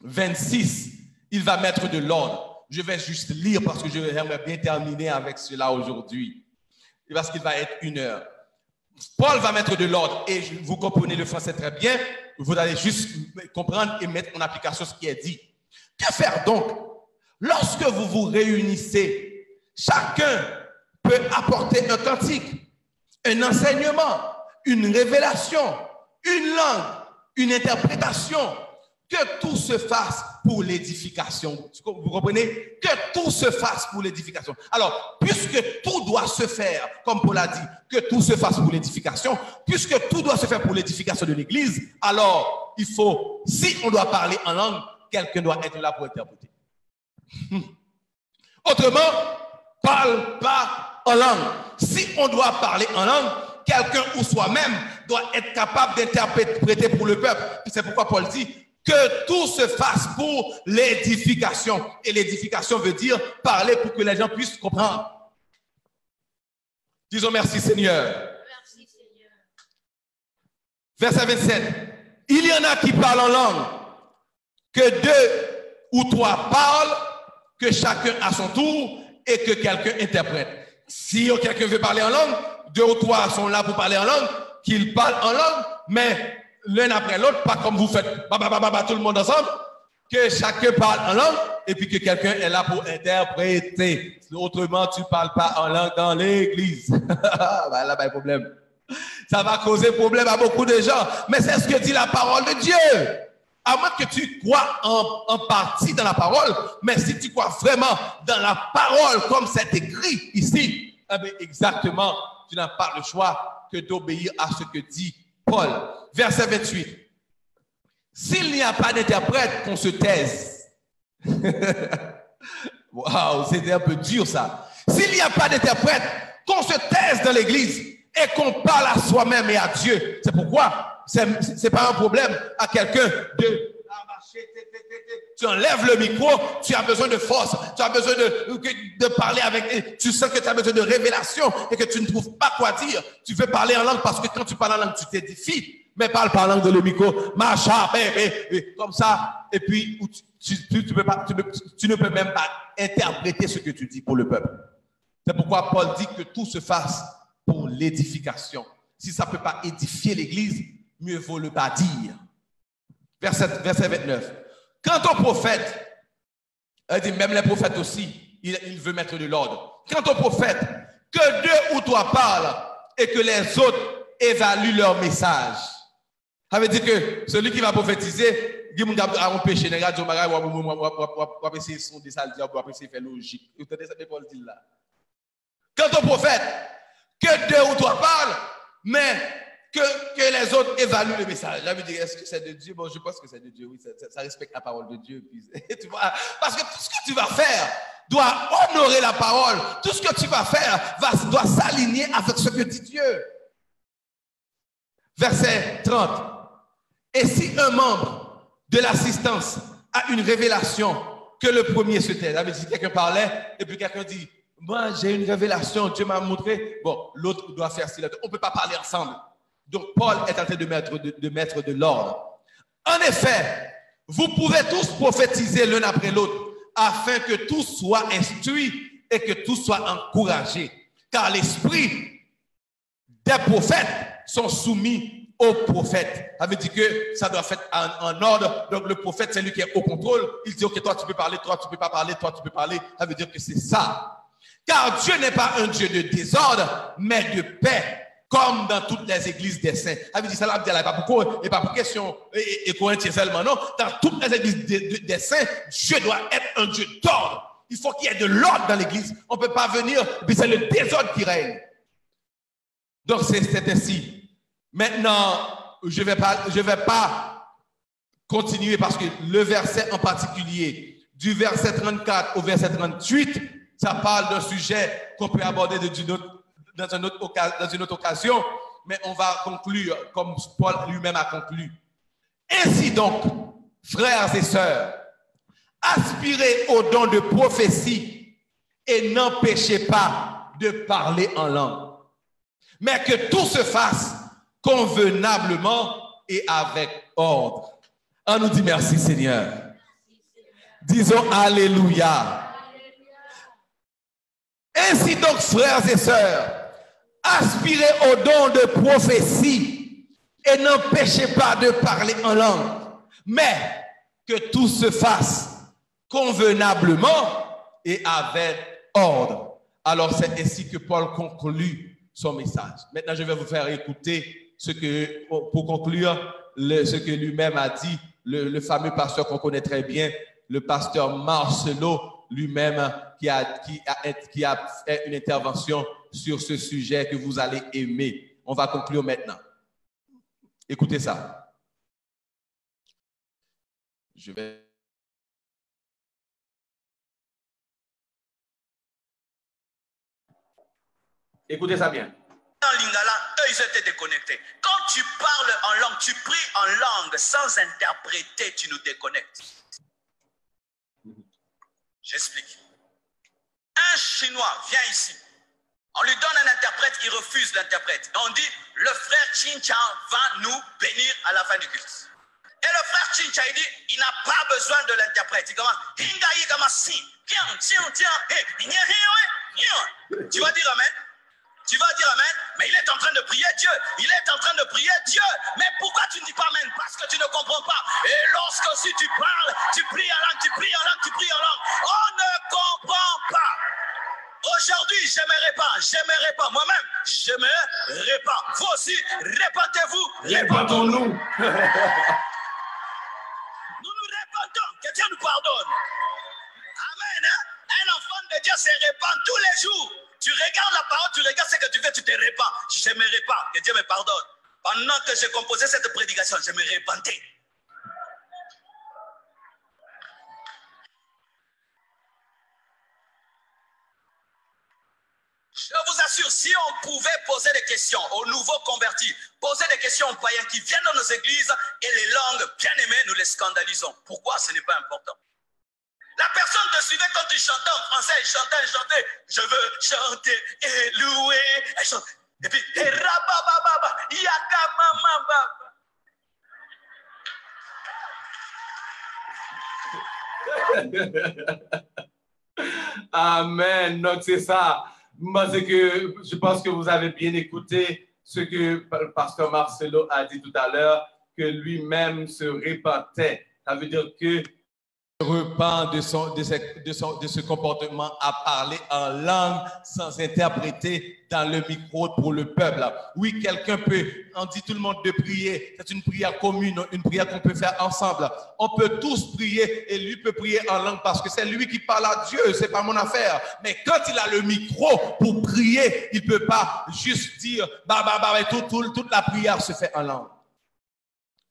A: 26, il va mettre de l'ordre. Je vais juste lire parce que j'aimerais bien terminer avec cela aujourd'hui. Parce qu'il va être 1 heure. Paul va mettre de l'ordre et vous comprenez le français très bien. Vous allez juste comprendre et mettre en application ce qui est dit. Que faire donc? Lorsque vous vous réunissez, chacun peut apporter un cantique, un enseignement, une révélation, une langue, une interprétation. Que tout se fasse pour l'édification. Vous comprenez? Que tout se fasse pour l'édification. Alors, puisque tout doit se faire, comme Paul a dit, que tout se fasse pour l'édification, puisque tout doit se faire pour l'édification de l'Église, alors il faut, si on doit parler en langue, quelqu'un doit être là pour interpréter. Autrement, parle pas en langue. Si on doit parler en langue, quelqu'un ou soi-même doit être capable d'interpréter pour le peuple. C'est pourquoi Paul dit que tout se fasse pour l'édification. Et l'édification veut dire parler pour que les gens puissent comprendre. Disons merci Seigneur.
G: Merci Seigneur.
A: Verset 27. Il y en a qui parlent en langue, que 2 ou 3 parlent, que chacun à son tour et que quelqu'un interprète. Si quelqu'un veut parler en langue, 2 ou 3 sont là pour parler en langue, qu'ils parlent en langue, mais l'un après l'autre, pas comme vous faites, tout le monde ensemble, que chacun parle en langue et puis que quelqu'un est là pour interpréter. Autrement, tu ne parles pas en langue dans l'église. Là, il y a problème. Ça va causer problème à beaucoup de gens. Mais c'est ce que dit la parole de Dieu. À moins que tu crois en partie dans la parole, mais si tu crois vraiment dans la parole comme c'est écrit ici, eh bien exactement, tu n'as pas le choix que d'obéir à ce que dit Paul. Verset 28. S'il n'y a pas d'interprète, qu'on se taise. Waouh, c'était un peu dur ça. S'il n'y a pas d'interprète, qu'on se taise dans l'église et qu'on parle à soi-même et à Dieu. C'est pourquoi c'est pas un problème à quelqu'un de tu enlèves le micro, tu as besoin de force, tu as besoin de parler avec, tu sens que tu as besoin de révélation et que tu ne trouves pas quoi dire. Tu veux parler en langue parce que quand tu parles en langue, tu t'édifies, mais parle par langue dans le micro, macha, comme ça, et puis tu ne peux même pas interpréter ce que tu dis pour le peuple. C'est pourquoi Paul dit que tout se fasse pour l'édification. Si ça ne peut pas édifier l'église, mieux vaut le pas dire. Verset 29. Quant au prophète, elle dit même les prophètes aussi, il veut mettre de l'ordre. Quant au prophète, que 2 ou 3 parlent et que les autres évaluent leur message. Ça veut dire que celui qui va prophétiser, il va avoir un péché, il va essayer de sonder ça, il va essayer de faire logique. Vous entendez ça que Paul dit là? Quant au prophète, que 2 ou 3 parlent, mais que les autres évaluent le message. J'avais dit, est-ce que c'est de Dieu? Bon, je pense que c'est de Dieu, oui, ça respecte la parole de Dieu. Puis, tu vois, parce que tout ce que tu vas faire doit honorer la parole. Tout ce que tu vas faire doit s'aligner avec ce que dit Dieu. Verset 30. Et si un membre de l'assistance a une révélation, que le premier se taise. Ça veut dire quelqu'un parlait et puis quelqu'un dit, moi j'ai une révélation, Dieu m'a montré. Bon, l'autre doit faire silence. On ne peut pas parler ensemble. Donc, Paul est en train de mettre de l'ordre. En effet, vous pouvez tous prophétiser l'un après l'autre, afin que tous soient instruits et que tous soient encouragés. Car l'esprit des prophètes sont soumis aux prophètes. Ça veut dire que ça doit être en ordre. Donc, le prophète, c'est lui qui est au contrôle. Il dit, OK, toi, tu peux parler, toi, tu peux pas parler, toi, tu peux parler. Ça veut dire que c'est ça. Car Dieu n'est pas un Dieu de désordre, mais de paix, comme dans toutes les églises des saints. Ça veut dire ça, là, pas pour et pas pour question et Corinthiens seulement, non. Dans toutes les églises des saints, Dieu doit être un Dieu d'ordre. Il faut qu'il y ait de l'ordre dans l'église. On ne peut pas venir, puis c'est le désordre qui règne. Donc c'est ainsi. Maintenant, je vais pas continuer parce que le verset en particulier, du verset 34 au verset 38, ça parle d'un sujet qu'on peut aborder dans une autre occasion, mais on va conclure comme Paul lui-même a conclu. Ainsi donc, frères et sœurs, aspirez au don de prophétie et n'empêchez pas de parler en langue, mais que tout se fasse convenablement et avec ordre. On nous dit merci Seigneur. Disons Alléluia. Ainsi donc, frères et sœurs, aspirez au don de prophétie et n'empêchez pas de parler en langue, mais que tout se fasse convenablement et avec ordre. Alors, c'est ainsi que Paul conclut son message. Maintenant, je vais vous faire écouter pour conclure, ce que lui-même a dit, le fameux pasteur qu'on connaît très bien, le pasteur Marcelo, lui-même qui a fait une intervention sur ce sujet que vous allez aimer. On va conclure maintenant. Écoutez ça. Écoutez ça bien.
H: En lingala, eux, ils étaient déconnectés. Quand tu parles en langue, tu pries en langue sans interpréter, tu nous déconnectes. J'explique. Un Chinois vient ici. On lui donne un interprète, il refuse l'interprète. On dit, le frère Chin-Chan va nous bénir à la fin du culte. Et le frère Chin-Chan, il dit, il n'a pas besoin de l'interprète. Il commence, tu vas dire amen. Tu vas dire amen, mais il est en train de prier Dieu. Il est en train de prier Dieu. Mais pourquoi tu ne dis pas amen? Parce que tu ne comprends pas. Et lorsque si tu parles, tu pries en langue, tu pries en langue, tu pries en langue. On ne comprend pas. Aujourd'hui, j'aimerais pas. Moi-même, j'aimerais pas. Vous aussi, répentez-vous.
A: Répentons-nous.
H: Nous nous répentons. Que Dieu nous pardonne. Amen. Hein? Un enfant de Dieu se répand tous les jours. Tu regardes la parole, tu regardes ce que tu fais, tu te répands. Je n'aimerais pas, que Dieu me pardonne. Pendant que j'ai composé cette prédication, je me repentais. Je vous assure, si on pouvait poser des questions aux nouveaux convertis, poser des questions aux païens qui viennent dans nos églises et les langues bien aimées, nous les scandalisons. Pourquoi? Ce n'est pas important. La personne te suivait quand tu chantais en français, il chantait. Je veux chanter et louer. Et puis, et rabababa, yakamamamba.
A: Amen. Donc, c'est ça. Je pense que vous avez bien écouté ce que le pasteur Marcelo a dit tout à l'heure, que lui-même se repentait. Ça veut dire que repent de ce comportement à parler en langue sans interpréter dans le micro pour le peuple. Oui, quelqu'un peut, on dit tout le monde de prier, c'est une prière commune, une prière qu'on peut faire ensemble. On peut tous prier et lui peut prier en langue parce que c'est lui qui parle à Dieu, c'est pas mon affaire. Mais quand il a le micro pour prier, il peut pas juste dire toute la prière se fait en langue.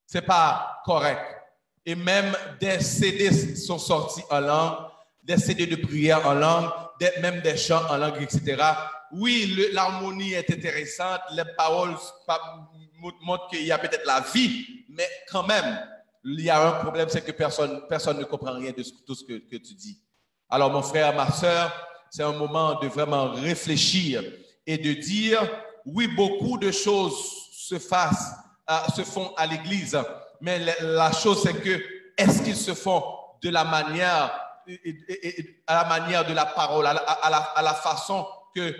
A: C'est pas correct. Et même des CD sont sortis en langue, des CD de prière en langue, même des chants en langue, etc. Oui, l'harmonie est intéressante, les paroles montrent qu'il y a peut-être la vie, mais quand même, il y a un problème, c'est que personne ne comprend rien de tout ce que tu dis. Alors, mon frère, ma soeur, c'est un moment de vraiment réfléchir et de dire, oui, beaucoup de choses se font à l'Église, mais la chose, c'est que, est-ce qu'ils se font de la manière, à la manière de la parole, à la façon que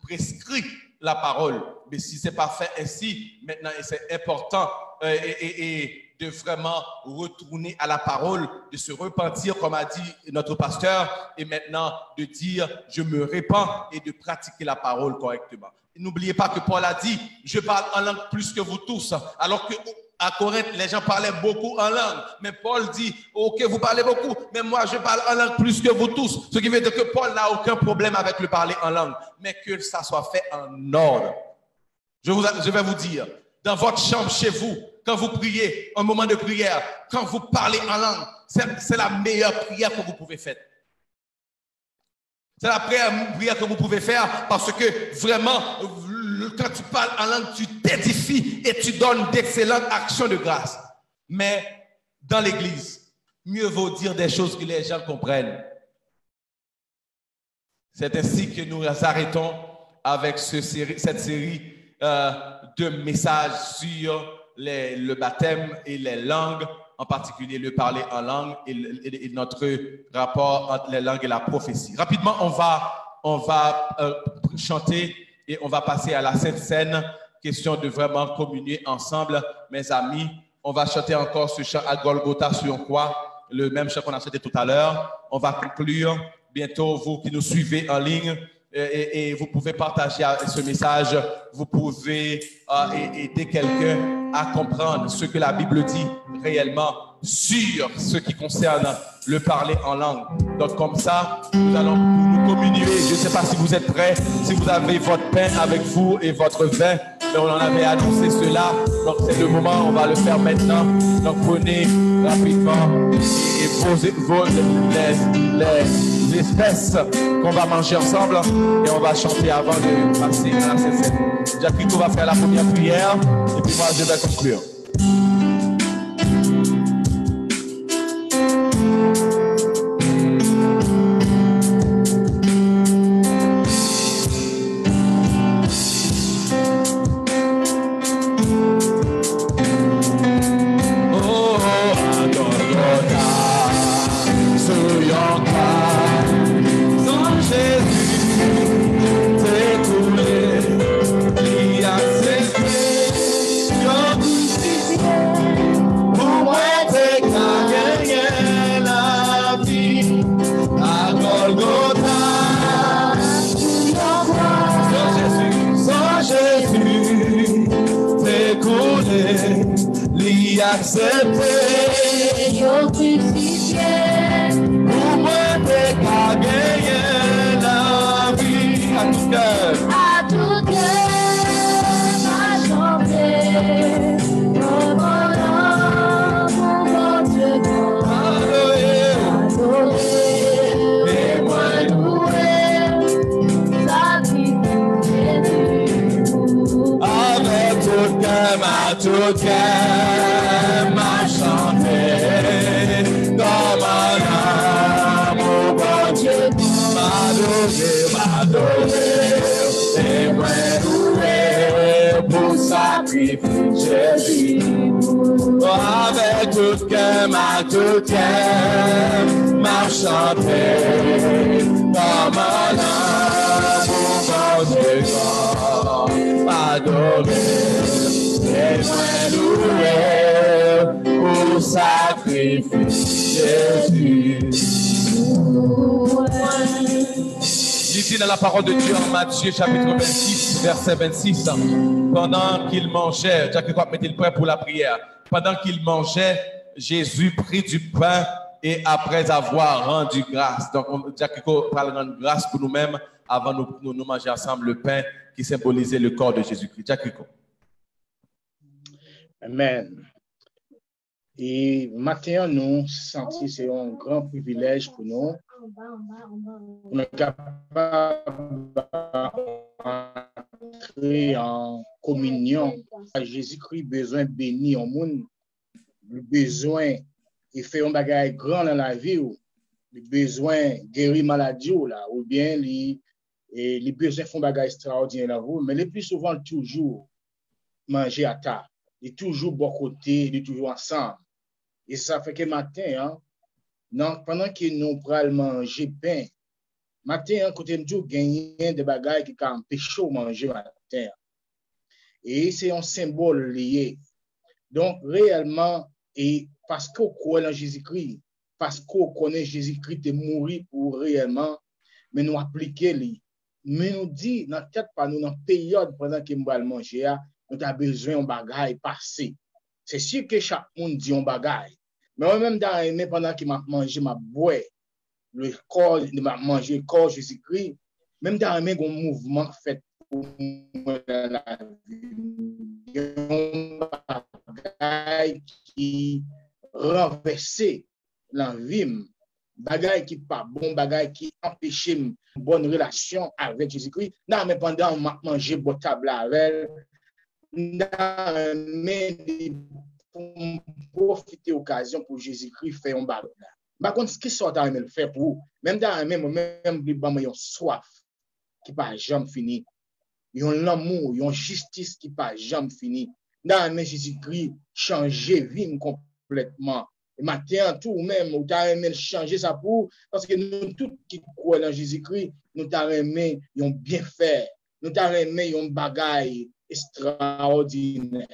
A: prescrit la parole? Mais si ce n'est pas fait ainsi, maintenant, c'est important et de vraiment retourner à la parole, de se repentir, comme a dit notre pasteur, et maintenant de dire « je me répands » et de pratiquer la parole correctement. N'oubliez pas que Paul a dit « je parle en langue plus que vous tous », alors qu'à Corinthe, les gens parlaient beaucoup en langue. Mais Paul dit « ok, vous parlez beaucoup, mais moi je parle en langue plus que vous tous ». Ce qui veut dire que Paul n'a aucun problème avec le parler en langue, mais que ça soit fait en ordre. Je vais vous dire, dans votre chambre, chez vous, quand vous priez, un moment de prière, quand vous parlez en langue, c'est la meilleure prière que vous pouvez faire. C'est la prière que vous pouvez faire parce que vraiment, quand tu parles en langue, tu t'édifies et tu donnes d'excellentes actions de grâce. Mais dans l'église, mieux vaut dire des choses que les gens comprennent. C'est ainsi que nous arrêtons avec cette série de messages sur le baptême et les langues, en particulier le parler en langue et notre rapport entre les langues et la prophétie. Rapidement, on va chanter et on va passer à la Sainte Seine. Question de vraiment communier ensemble, mes amis. On va chanter encore ce chant à Golgotha sur une croix, le même chant qu'on a chanté tout à l'heure. On va conclure bientôt, vous qui nous suivez en ligne. Et vous pouvez partager ce message, vous pouvez aider quelqu'un à comprendre ce que la Bible dit réellement sur ce qui concerne le parler en langue. Donc comme ça, nous allons nous communier. Je ne sais pas si vous êtes prêts, si vous avez votre pain avec vous et votre vin, mais on en avait annoncé cela. Donc c'est le moment, on va le faire maintenant. Donc prenez rapidement et posez les espèces qu'on va manger ensemble et on va chanter avant de passer à la Sainte Seine. Jacques Rico va faire la première prière et puis moi je vais conclure. Avec tout cœur, m'a chanté comme un amour de grand, m'adorer et louer au sacrifice Jésus. Ici dans la parole de Dieu en Matthieu chapitre 26, verset 26, pendant qu'il mangeait, Jacques va mettre le pain pour la prière. Pendant qu'il mangeait, Jésus prit du pain et après avoir rendu grâce. Donc, Jacques va rendre grâce pour nous-mêmes avant de nous manger ensemble le pain qui symbolisait le corps de Jésus-Christ. Jacques.
I: Amen. Et maintenant, nous sentons que c'est un grand privilège pour nous. On est capable d'entrer en communion. Jésus-Christ besoin de bénir au monde, le besoin de faire un bagage grand dans la vie, le besoin de guérir maladie, ou bien les besoins de faire un bagage extraordinaire dans vous, mais le plus souvent, toujours manger à table, et toujours bon côté, et toujours ensemble. Et ça fait que matin, pendant que nous prenons manger pain, matin, côté nous gagner des bagages qui empêchent de manger matin. Et c'est un symbole lié. Donc, réellement, et parce qu'on croit en Jésus-Christ, parce qu'on connaît Jésus-Christ est mort pour réellement, mais nous appliquer lui. Mais nous dit, dans la tête, pas nous, dans la période pendant que nous allons manger, nous avons besoin de bagaille passer. C'est sûr que chaque monde dit un bagaille. Mais moi-même, pendant que je mange, je bois le corps, je mange le corps Jésus-Christ, même dans un mouvement fait pour moi dans la vie, un bagaille qui renverse la vie, bagaille qui pas bon, bagaille qui empêche une bonne relation avec Jésus-Christ. Non, mais pendant que je mange bon table avec, pour profiter de l'occasion pour Jésus-Christ faire un bagage. Par contre, ce qui sort dans le faire pour vous, même dans le même il y a soif qui pas jamais fini. Il y a l'amour, il y a justice qui pas jamais fini. Dans le Jésus-Christ, changer vie complètement. Et maintenant, tout même, nous avons changer ça pour, parce que nous tous qui croyons dans Jésus-Christ, nous avons aimé un bien faire. Nous avons aimé un bagage extraordinaire.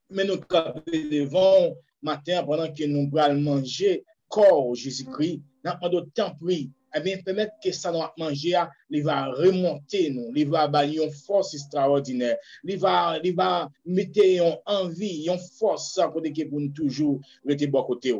I: Mais nous devons, matin, pendant que nous allons manger corps Jésus-Christ, nous avons temps pris, eh bien, permettre que ça nous manger, il va remonter nous, il va avoir une force extraordinaire, il va mettre une envie, une force pour nous toujours rester bon côté.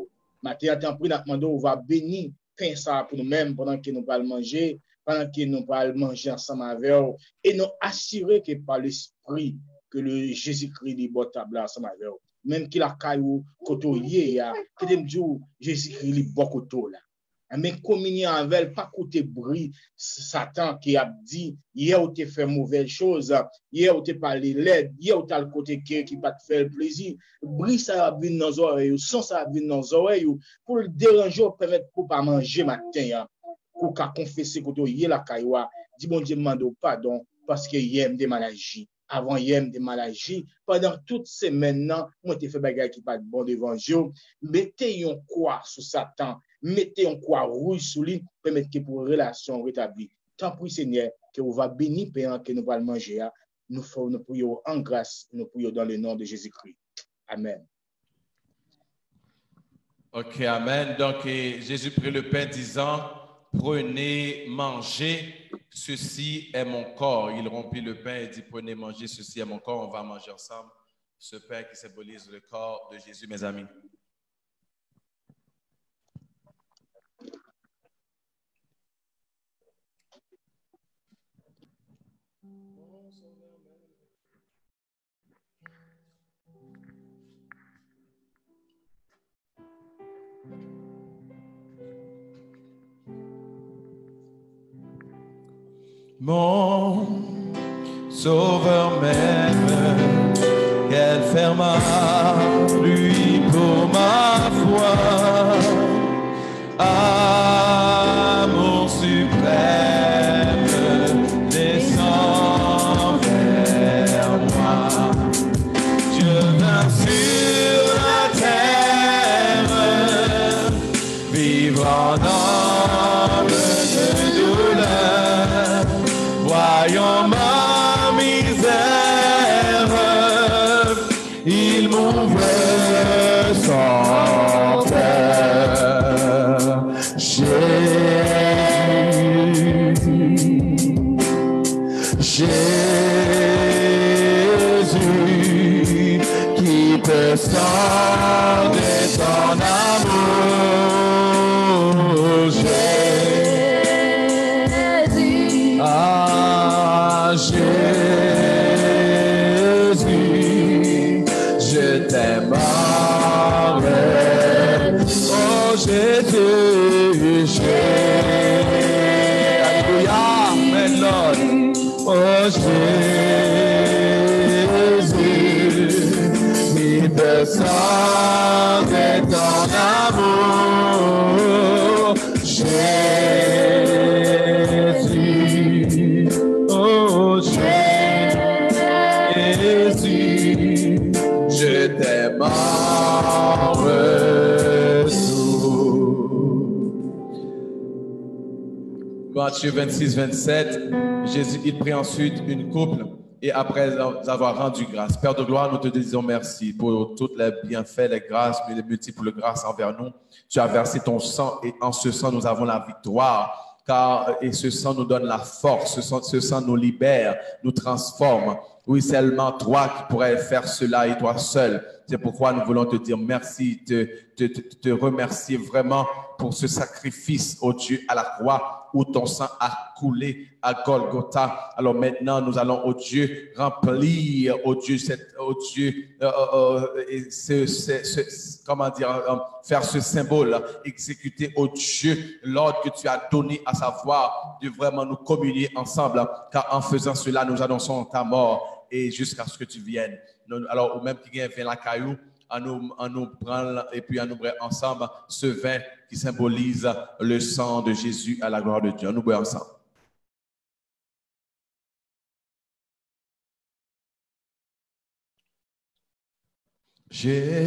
I: Matin, temps pris, nous demandons, on va bénir pain ça pour nous-mêmes pendant que nous allons manger, pendant que nous allons manger ensemble avec eux, et nous assurer que par l'esprit, que le Jésus-Christ est bon table ensemble avec eux. Même qu'il a caillou, côtoyé, que dem dit Jésus-Christ est bon côté là. Mais communion avec pas côté bruit Satan qui a dit hier ou te fait mauvaise chose, hier ou te parlé l'aide, hier ou t'as le côté qui pas te faire plaisir. Bruit ça va venir dans nos oreilles, son ça va venir dans nos oreilles pour le déranger, permettre pour pas manger matin, pour qu'à confesser côté hier la cailloua, dit bon Dieu demande pardon parce que hier des maladies. Avant hier des maladies, pendant toutes ces semaines, moi te fait bagay qui pas de bon devant Dieu, mettez un quoi sur Satan, mettez un quoi rouge sur lui, permettre que pour relation rétablie. Tant pis Seigneur, que vous va bénir payant que nous allons manger, nous prions en grâce, nous prions dans le nom de Jésus-Christ. Amen.
A: Ok, amen. Donc, Jésus prit le pain disant, prenez, mangez, ceci est mon corps. Il rompit le pain et dit, prenez, mangez, ceci est mon corps. On va manger ensemble ce pain qui symbolise le corps de Jésus, mes amis. Mon sauveur m'aime, qu'elle ferma lui pour ma foi. Amour suprême, descend vers moi. Je viens sur la terre, vivre en homme de douleur. Voyant ma misère, il m'ouvre son cœur. Jésus, qui peut s'en de ton amour. Jésus, je t'aimerai. Oh Jésus, alléluia, amen Lord. Oh Jésus, il descend de ton amour. Jésus, oh Jésus, je t'aime en retour. Matthieu 26, 27, Jésus, il prit ensuite une coupe Et après avoir rendu grâce, Père de gloire, nous te disons merci pour tous les bienfaits, les grâces, les multiples grâces envers nous. Tu as versé ton sang et en ce sang, nous avons la victoire. Et ce sang nous donne la force, ce sang nous libère, nous transforme. Oui, seulement toi qui pourrais faire cela et toi seul. C'est pourquoi nous voulons te dire merci, te remercier vraiment pour ce sacrifice, oh Dieu, à la croix où ton sang a coulé à Golgotha. Alors maintenant, nous allons, oh Dieu, remplir, oh Dieu, faire ce symbole, exécuter, oh Dieu, l'ordre que tu as donné, à savoir de vraiment nous communier ensemble, car en faisant cela, nous annonçons ta mort et jusqu'à ce que tu viennes. Alors, ou même qui vient la caillou, à nous prendre et puis à nous boire ensemble ce vin qui symbolise le sang de Jésus à la gloire de Dieu. À nous boire ensemble. Jésus,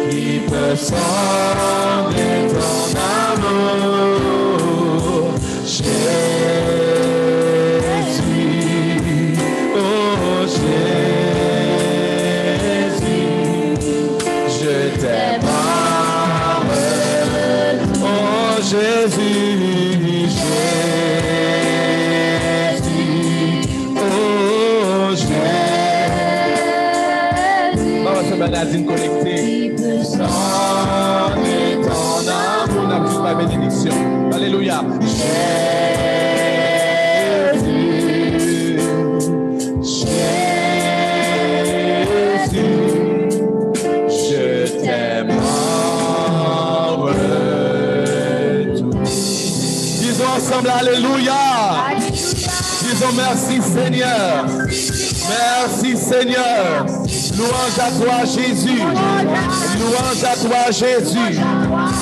A: qui peut sonder ton amour. Jésus, oh Jésus, je t'aime. Oh Jésus, oh Jésus. Maman, c'est Bernardine connectée. Sans ton amour, on a plus ma bénédiction. Alléluia. Ensemble, alléluia. Disons merci Seigneur. Merci Seigneur. Louange à toi Jésus. Louange à toi Jésus.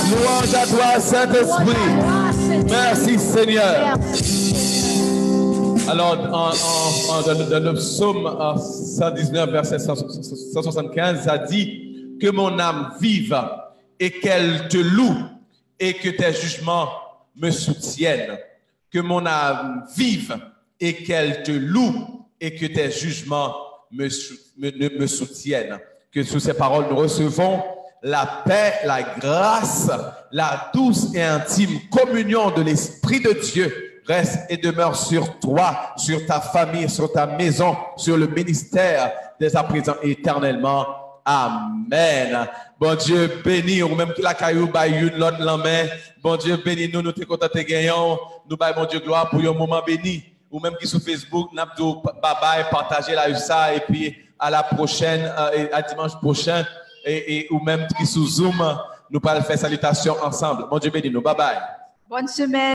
A: Louange à toi Saint-Esprit. Merci Seigneur. Alors, dans le psaume 119, verset 175, ça dit que mon âme vive et qu'elle te loue et que tes jugements me soutiennent, que mon âme vive et qu'elle te loue et que tes jugements me soutiennent. Que sous ces paroles nous recevons la paix, la grâce, la douce et intime communion de l'Esprit de Dieu reste et demeure sur toi, sur ta famille, sur ta maison, sur le ministère dès à présent éternellement. Amen. Bon Dieu béni, ou même qui la caillou baille une l'autre la main. Bon Dieu béni, nous te contents de gagnons. Nous baille bon Dieu gloire pour un moment béni. Ou même qui sur Facebook, n'a pas bye bye, partagez la ça et puis à la prochaine, à dimanche prochain et ou même qui sur Zoom, nous allons faire salutation ensemble. Bon Dieu béni nous, bye bye.
J: Bonne semaine.